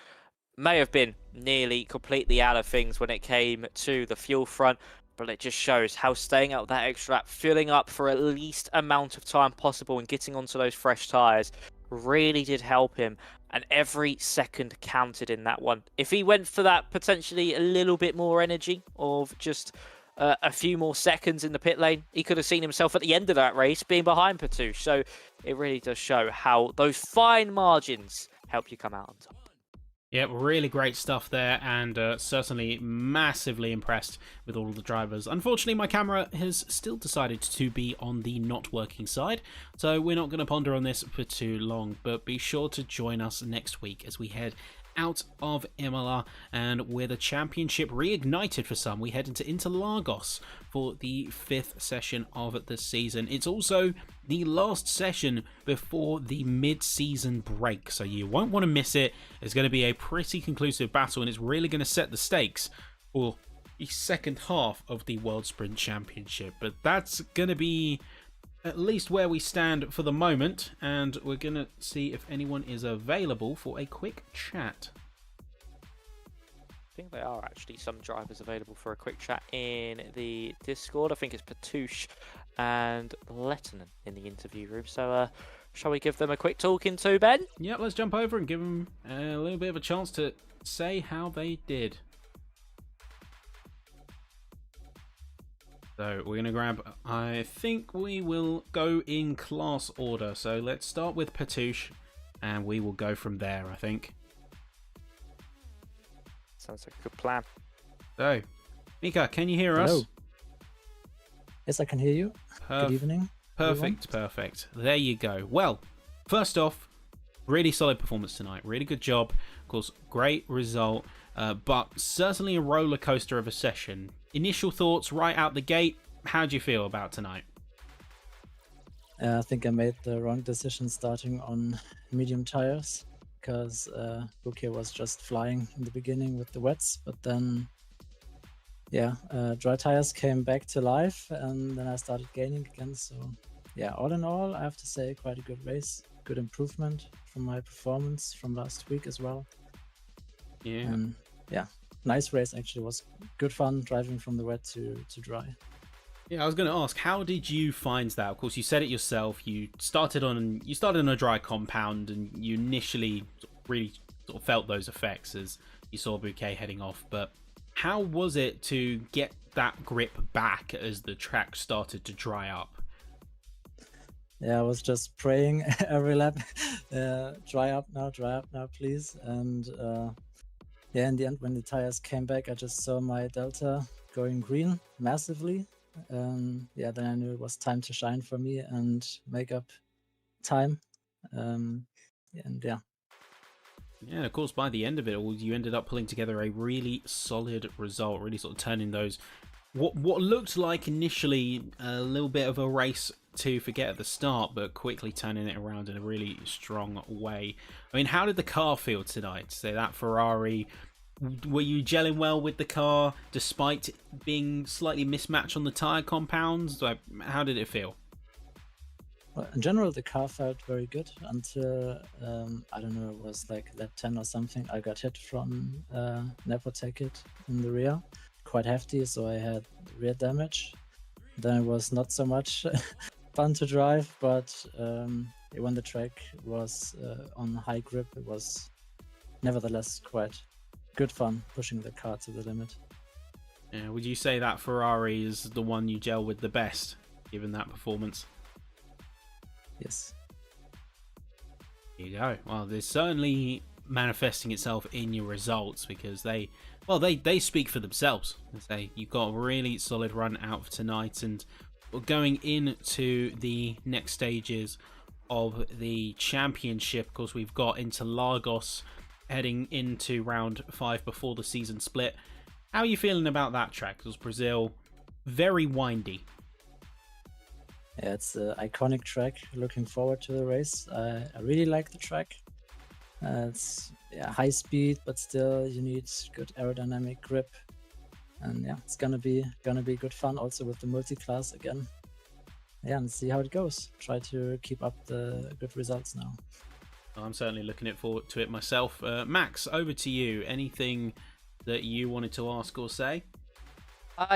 S2: May have been nearly completely out of things when it came to the fuel front, but it just shows how staying out that extra lap, filling up for at least amount of time possible and getting onto those fresh tyres really did help him, and every second counted in that one. If he went for that potentially a little bit more energy of just a few more seconds in the pit lane, he could have seen himself at the end of that race being behind Patouche. So it really does show how those fine margins help you come out on top.
S1: Yep, really great stuff there, and certainly massively impressed with all of the drivers. Unfortunately, my camera has still decided to be on the not working side, so we're not going to ponder on this for too long, but be sure to join us next week as we head out of Imola, and with a championship reignited for some, we head into Interlagos for the 5th session of the season. It's also the last session before the mid-season break, so you won't want to miss it. It's going to be a pretty conclusive battle, and it's really going to set the stakes for the second half of the World Sprint Championship. But that's going to be at least where we stand for the moment, and we're going to see if anyone is available for a quick chat.
S2: I think there are actually some drivers available for a quick chat in the Discord. I think it's Patouche and Lettinen in the interview room. So shall we give them a quick talking to, Ben?
S1: Yeah, let's jump over and give them a little bit of a chance to say how they did. So we're going to grab, I think we will go in class order. So let's start with Patouche and we will go from there, I think.
S2: Sounds like a good plan.
S1: So, Mika, can you hear
S3: Hello.
S1: us?
S3: Yes, I can hear you. Good evening.
S1: Perfect,
S3: everyone.
S1: perfect. There you go. Well, first off, really solid performance tonight. Really good job. Of course, great result, but certainly a roller coaster of a session. Initial thoughts right out the gate. How do you feel about tonight?
S3: I think I made the wrong decision starting on medium tires because Bukia was just flying in the beginning with the wets, but then, yeah, dry tires came back to life and then I started gaining again. So, yeah, all in all, I have to say quite a good race, good improvement from my performance from last week as well.
S1: Yeah.
S3: And yeah, nice race actually. It was good fun driving from the wet to dry.
S1: Yeah, I was going to ask, how did you find that? Of course, you said it yourself. You started on a dry compound, and you initially really felt those effects as you saw Bouquet heading off. But how was it to get that grip back as the track started to dry up?
S3: Yeah, I was just praying every lap, dry up now, please. And yeah, in the end, when the tires came back, I just saw my Delta going green massively. Yeah, then I knew it was time to shine for me and make up time. And yeah.
S1: Yeah, and of course, by the end of it all, you ended up pulling together a really solid result, really sort of turning those, what looked like initially a little bit of a race to forget at the start, but quickly turning it around in a really strong way. I mean, how did the car feel tonight? So that Ferrari, were you gelling well with the car despite being slightly mismatched on the tyre compounds? Like, how did it feel?
S3: Well, in general, the car felt very good until, I don't know, it was like lap 10 or something. I got hit from Nepotech in the rear, quite hefty, so I had rear damage. Then it was not so much fun to drive, but when the track was on high grip, it was nevertheless quite good fun pushing the car to the limit.
S1: Yeah, would you say that Ferrari is the one you gel with the best, given that performance?
S3: Yes.
S1: There you go. Well, there's certainly manifesting itself in your results because they speak for themselves. They say you've got a really solid run out for tonight, and we're going into the next stages of the championship. Of course, we've got Interlagos heading into round 5 before the season split. How are you feeling about that track? Because Brazil, very windy.
S3: Yeah, it's an iconic track. Looking forward to the race. I really like the track. It's high speed, but still you need good aerodynamic grip. And yeah, it's gonna be good fun also with the multi-class again. Yeah, and see how it goes. Try to keep up the good results now.
S1: I'm certainly looking forward to it myself. Max, over to you. Anything that you wanted to ask or say?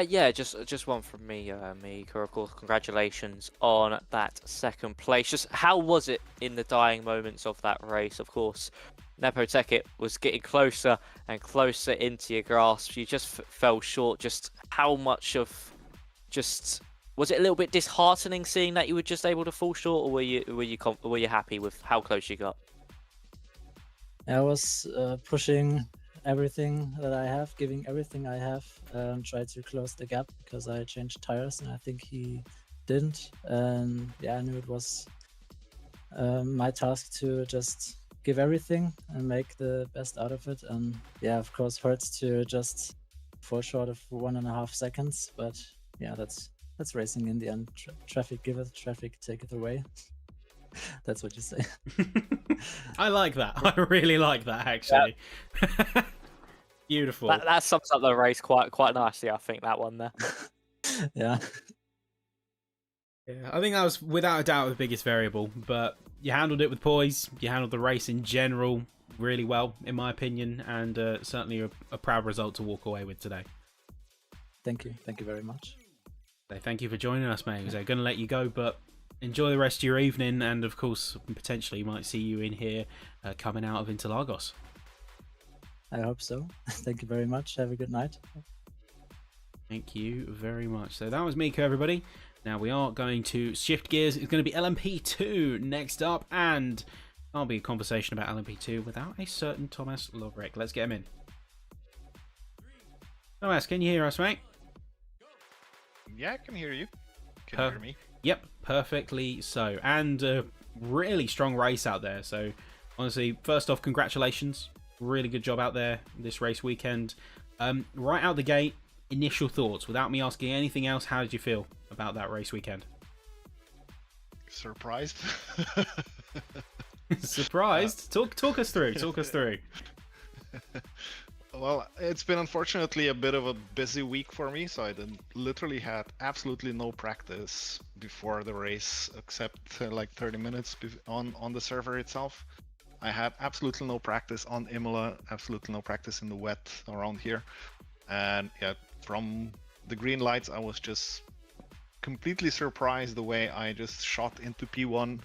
S2: Yeah, just one from me, Mika. Of course, congratulations on that second place. Just how was it in the dying moments of that race? Of course, Nepo Tekit was getting closer and closer into your grasp. You just fell short. Just how much of, just was it a little bit disheartening seeing that you were just able to fall short, or were you happy with how close you got?
S3: I was pushing everything that I have, giving everything I have, try to close the gap because I changed tires and I think he didn't. And yeah, I knew it was my task to just give everything and make the best out of it. And yeah, of course, hurts to just fall short of 1.5 seconds, but yeah, that's racing in the end. Traffic giveth, traffic taketh away. That's what you say.
S1: I like that. I really like that, actually. Yeah. Beautiful.
S2: That sums up the race quite nicely, I think, that one there.
S3: Yeah.
S1: Yeah, I think that was without a doubt the biggest variable, but you handled it with poise. You handled the race in general really well, in my opinion, and certainly a proud result to walk away with today.
S3: Thank you very much.
S1: So thank you for joining us, mate. I'm going to let you go, but enjoy the rest of your evening, and of course, potentially might see you in here coming out of Interlagos.
S3: I hope so. Thank you very much. Have a good night.
S1: Thank you very much. So that was Mika, everybody. Now we are going to shift gears. It's going to be LMP2 next up, and there'll be a conversation about LMP2 without a certain Thomas Lovrick. Let's get him in. Thomas, can you hear us, mate?
S4: Yeah, I can hear you. Can you hear me?
S1: Yep, perfectly so. And a really strong race out there. So honestly, first off, congratulations. Really good job out there this race weekend. Right out the gate, initial thoughts. Without me asking anything else, how did you feel about that race weekend?
S4: Surprised.
S1: Surprised? Talk us through. Talk us through.
S4: Well, it's been unfortunately a bit of a busy week for me, so I literally had absolutely no practice before the race, except like 30 minutes on the server itself. I had absolutely no practice on Imola, absolutely no practice in the wet around here. And yeah, from the green lights, I was just completely surprised the way I just shot into P1.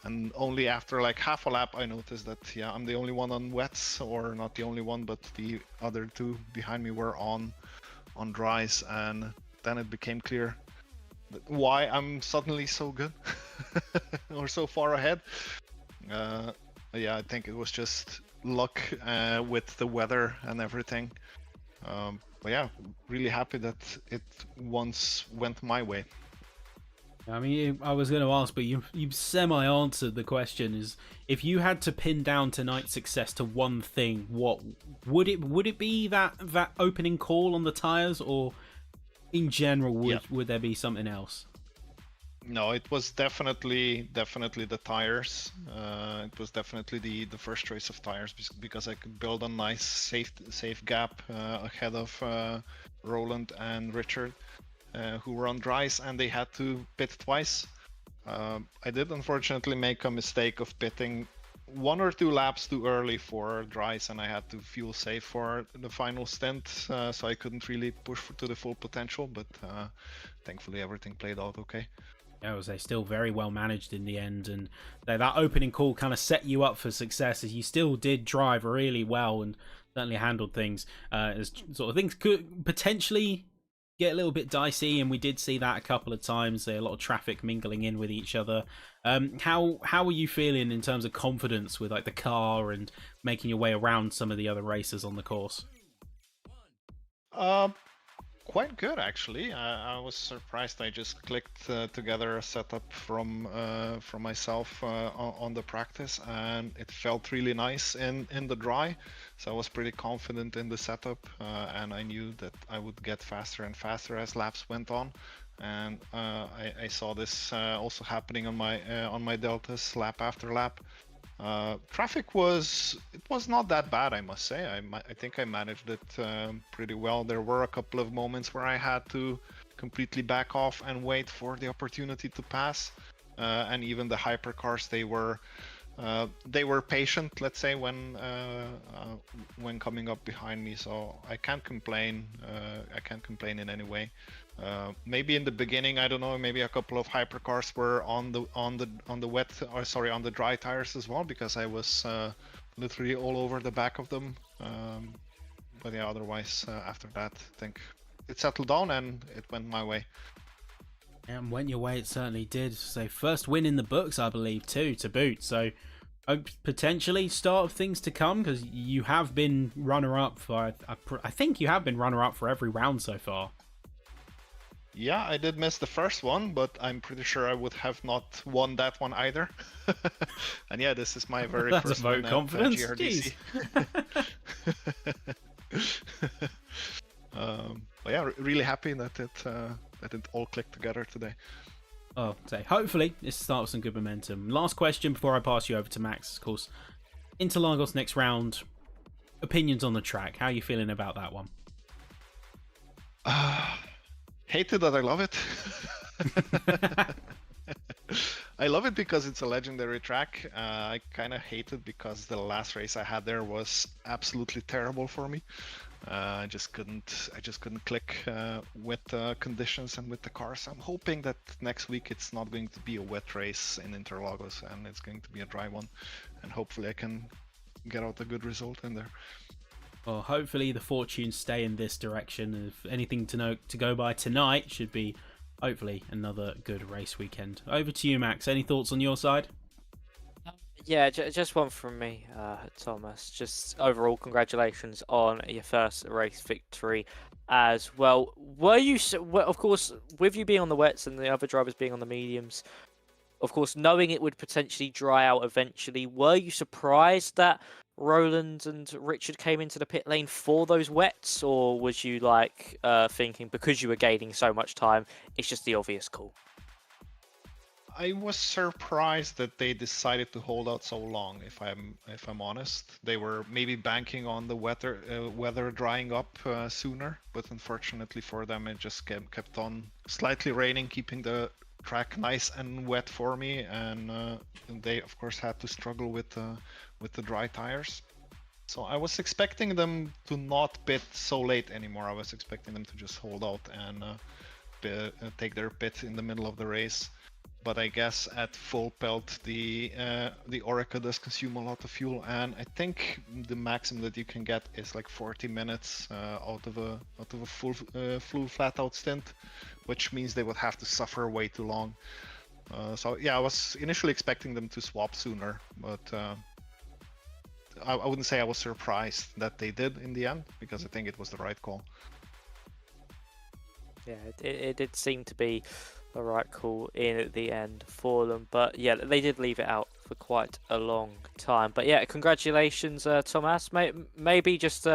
S4: And only after like half a lap, I noticed that, yeah, I'm the only one on wets, or not the only one, but the other two behind me were on dries. And then it became clear why I'm suddenly so good or so far ahead. Yeah, I think it was just luck with the weather and everything. But yeah, really happy that it once went my way.
S1: I mean, I was going to ask, but you semi-answered the question. Is if you had to pin down tonight's success to one thing, what would it be? That opening call on the tires, or in general, would there be something else?
S4: No, it was definitely the tires. It was definitely the first choice of tires because I could build a nice safe gap ahead of Roland and Richard, who were on dries, and they had to pit twice. I did unfortunately make a mistake of pitting 1 or 2 laps too early for dries, and I had to fuel save for the final stint, so I couldn't really push to the full potential. But thankfully everything played out okay.
S1: I would say still very well managed in the end, and that opening call kind of set you up for success, as you still did drive really well and certainly handled things as sort of things could potentially get a little bit dicey, and we did see that a couple of times. A lot of traffic mingling in with each other. How are you feeling in terms of confidence with like the car and making your way around some of the other racers on the course?
S4: Quite good, actually. I was surprised. I just clicked together a setup from myself on the practice, and it felt really nice in the dry. So I was pretty confident in the setup, and I knew that I would get faster and faster as laps went on. And I saw this also happening on my deltas lap after lap. Traffic was not that bad, I must say. I think I managed it pretty well. There were a couple of moments where I had to completely back off and wait for the opportunity to pass. And even the hypercars, they were patient, let's say, when coming up behind me. So I can't complain. I can't complain in any way. Maybe in the beginning, I don't know, maybe a couple of hypercars were on the dry tires as well, because I was literally all over the back of them. But yeah, otherwise after that, I think it settled down and it went my way.
S1: And went your way, it certainly did. So first win in the books, I believe, too, to boot. So potentially start of things to come, because you have been runner-up for, I think you have been runner-up for every round so far.
S4: Yeah, I did miss the first one, but I'm pretty sure I would have not won that one either. And yeah, this is my very
S1: That's
S4: first
S1: a vote
S4: win at
S1: confidence.
S4: GRDC. But yeah, really happy that it all clicked together today.
S1: Oh, say hopefully this starts some good momentum. Last question before I pass you over to Max, of course. Interlagos next round. Opinions on the track. How are you feeling about that one?
S4: Hate it, that I love it. I love it because it's a legendary track. I kind of hate it because the last race I had there was absolutely terrible for me. I just couldn't click with the conditions and with the cars. I'm hoping that next week it's not going to be a wet race in Interlagos and it's going to be a dry one, and hopefully I can get out a good result in there.
S1: Well, hopefully the fortunes stay in this direction. If anything to go by tonight, should be hopefully another good race weekend. Over to you, Max. Any thoughts on your side?
S2: Yeah, just one from me, Thomas. Just overall, congratulations on your first race victory as well. Were you, of course, with you being on the wets and the other drivers being on the mediums, of course, knowing it would potentially dry out eventually, were you surprised that Roland and Richard came into the pit lane for those wets, or was you like thinking because you were gaining so much time, it's just the obvious call?
S4: I was surprised that they decided to hold out so long. If I'm honest, they were maybe banking on the weather drying up sooner, but unfortunately for them, it just kept on slightly raining, keeping the track nice and wet for me, and they of course had to struggle with the dry tires. So I was expecting them to not pit so late anymore. I was expecting them to just hold out and take their pit in the middle of the race. But I guess at full pelt, the Orica does consume a lot of fuel, and I think the maximum that you can get is like 40 minutes out of a full flat out stint, which means they would have to suffer way too long. So yeah, I was initially expecting them to swap sooner, but I wouldn't say I was surprised that they did in the end, because I think it was the right call.
S2: Yeah, it did seem to be the right call in at the end for them, but yeah, they did leave it out for quite a long time. But yeah, congratulations, Thomas. Maybe just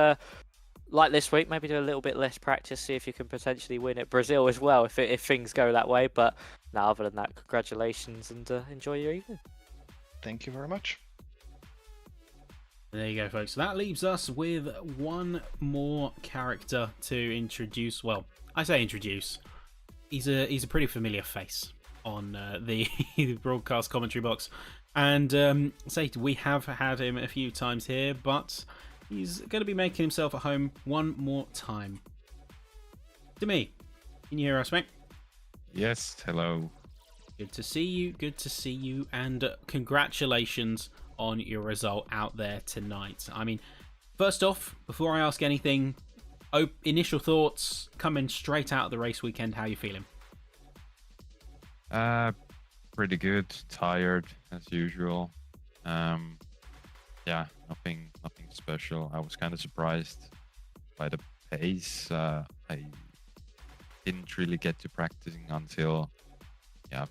S2: like this week, maybe do a little bit less practice, see if you can potentially win at Brazil as well, if things go that way. But now, other than that, congratulations and enjoy your evening.
S4: Thank you very much.
S1: There you go, folks. So that leaves us with one more character to introduce. Well, I say introduce. He's a pretty familiar face on the broadcast commentary box, and say we have had him a few times here, but he's going to be making himself at home one more time. To me, can you hear us, mate?
S5: Yes, hello.
S1: Good to see you. Good to see you. And congratulations on your result out there tonight. I mean, first off, before I ask anything, initial thoughts coming straight out of the race weekend. How are you feeling?
S5: Pretty good. Tired as usual. Yeah, nothing special. I was kind of surprised by the pace. I didn't really get to practicing until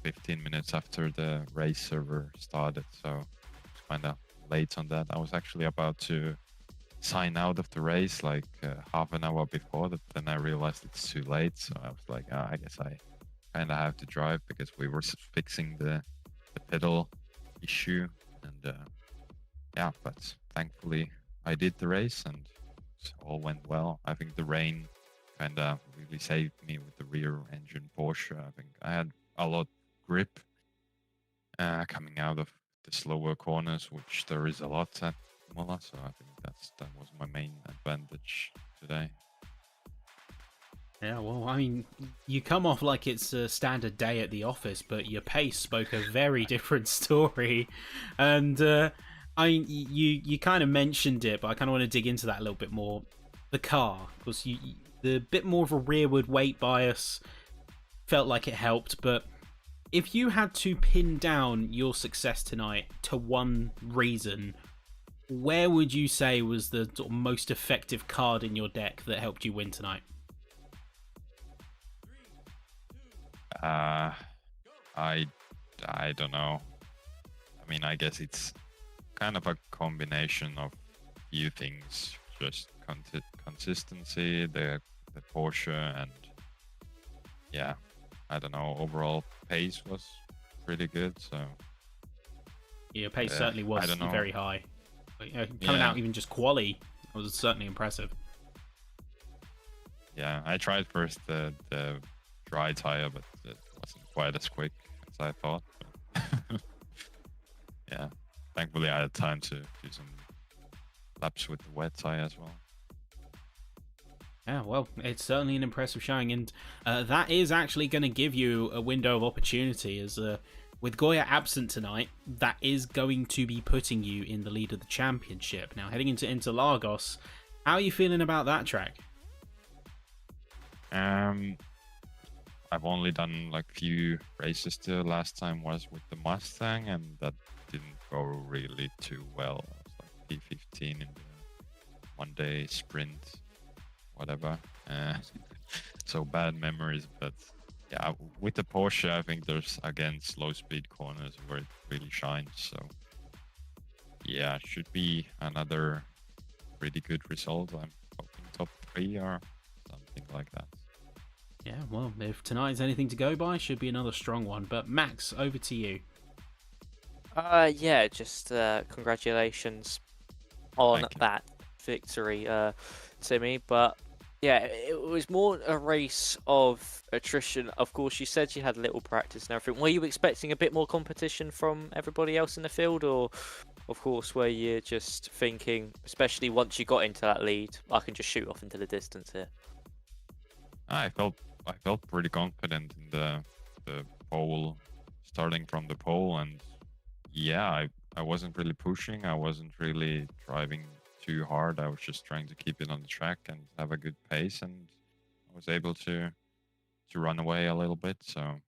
S5: 15 minutes after the race server started, so it's kind of late on that. I was actually about to sign out of the race like half an hour before that, then I realized it's too late, so I was like, I guess I kind of have to drive because we were fixing the pedal issue, and but thankfully I did the race and it all went well. I think the rain kind of really saved me with the rear engine Porsche. I think I had a lot grip coming out of the slower corners, which there is a lot at Imola, so I think that was my main advantage today.
S1: Yeah, well, I mean, you come off like it's a standard day at the office, but your pace spoke a very different story. And you kind of mentioned it, but I kind of want to dig into that a little bit more. The car, because the bit more of a rearward weight bias felt like it helped, but if you had to pin down your success tonight to one reason, where would you say was the sort of most effective card in your deck that helped you win tonight?
S5: I don't know. I mean, I guess it's kind of a combination of few things, just consistency, the Porsche, and I don't know, overall pace was pretty good, so
S1: your pace certainly was very high. Coming out even just quali was certainly impressive.
S5: Yeah, I tried first the dry tire, but it wasn't quite as quick as I thought. Yeah, thankfully I had time to do some laps with the wet tire as well.
S1: Yeah, well, it's certainly an impressive showing, and that is actually going to give you a window of opportunity, as with Goya absent tonight, that is going to be putting you in the lead of the championship. Now, heading into Interlagos, how are you feeling about that track?
S5: I've only done like few races. The last time was with the Mustang, and that didn't go really too well. It was like P15 in the one-day sprint, whatever. So bad memories, but yeah, with the Porsche, I think there's again slow speed corners where it really shines. So yeah, should be another pretty good result. I'm hoping top 3 or something like that.
S1: Yeah, well, if tonight's anything to go by, should be another strong one. But Max, over to you.
S2: Just congratulations on that victory, Timmy. But yeah, it was more a race of attrition. Of course, you said you had little practice and everything. Were you expecting a bit more competition from everybody else in the field, or, of course, were you just thinking, especially once you got into that lead, I can just shoot off into the distance here?
S5: I felt pretty confident in the pole, starting from the pole, and yeah, I wasn't really pushing. I wasn't really driving too hard. I was just trying to keep it on the track and have a good pace, and I was able to run away a little bit. So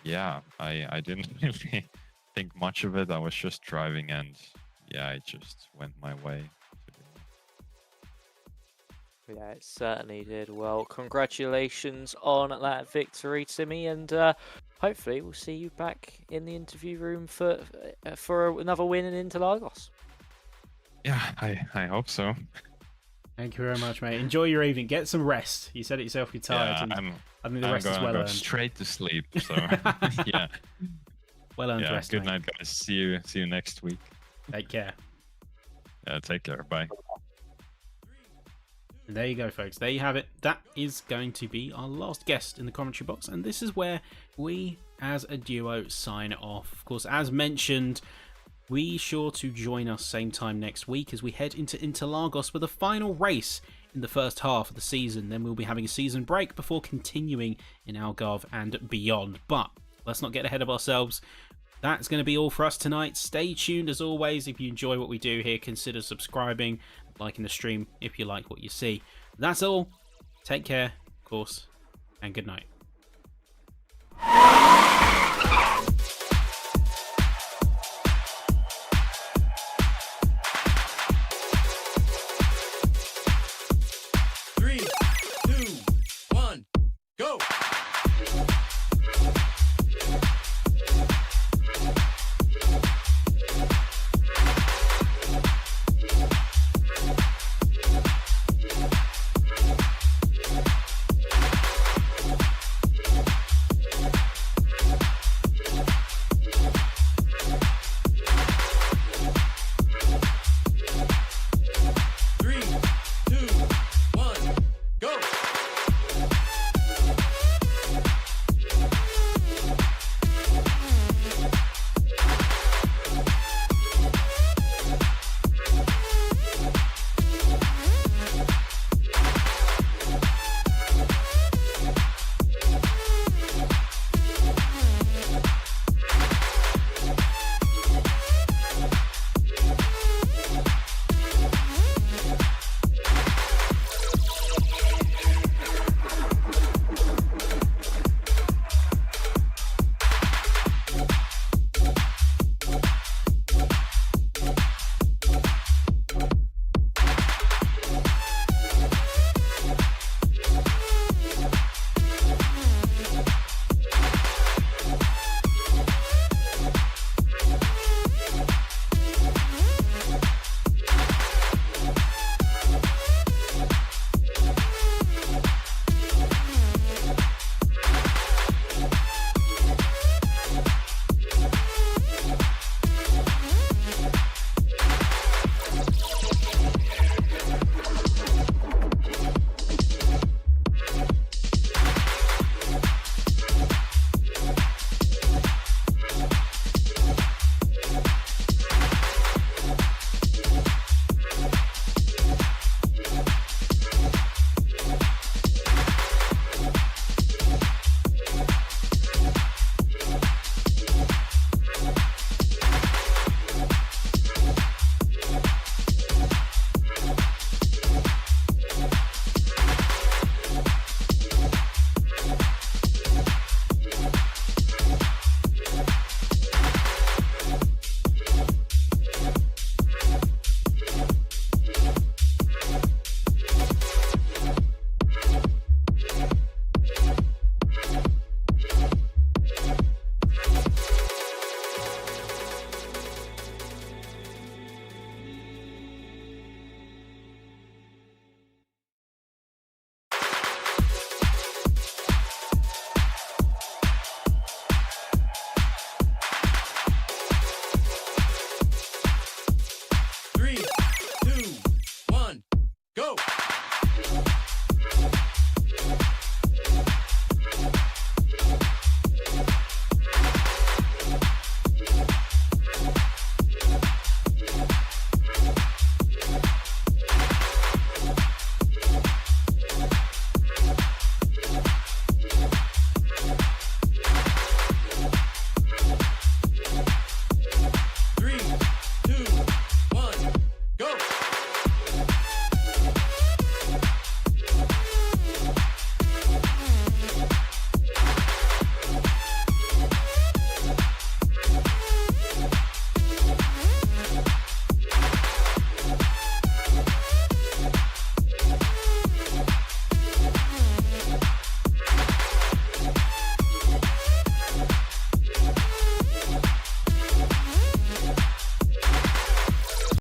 S5: yeah, I didn't really think much of it. I was just driving, and yeah, it just went my way.
S2: Yeah, it certainly did. Well, congratulations on that victory, Timmy, and hopefully we'll see you back in the interview room for another win in Interlagos.
S5: Yeah, I hope so.
S1: Thank you very much, mate. Enjoy your evening. Get some rest. You said it yourself, you're tired.
S5: Yeah,
S1: I think the rest is well earned.
S5: Straight to sleep. So yeah,
S1: well earned rest.
S5: Good
S1: mate.
S5: night, guys. See you next week.
S1: Take care.
S5: Yeah, take care. Bye.
S1: And there you go, folks. There you have it. That is going to be our last guest in the commentary box, and this is where we, as a duo, sign off. Of course, as mentioned, be sure to join us same time next week as we head into Interlagos for the final race in the first half of the season. Then we'll be having a season break before continuing in Algarve and beyond. But let's not get ahead of ourselves. That's going to be all for us tonight. Stay tuned as always. If you enjoy what we do here, consider subscribing, liking the stream if you like what you see. That's all. Take care, of course, and good night.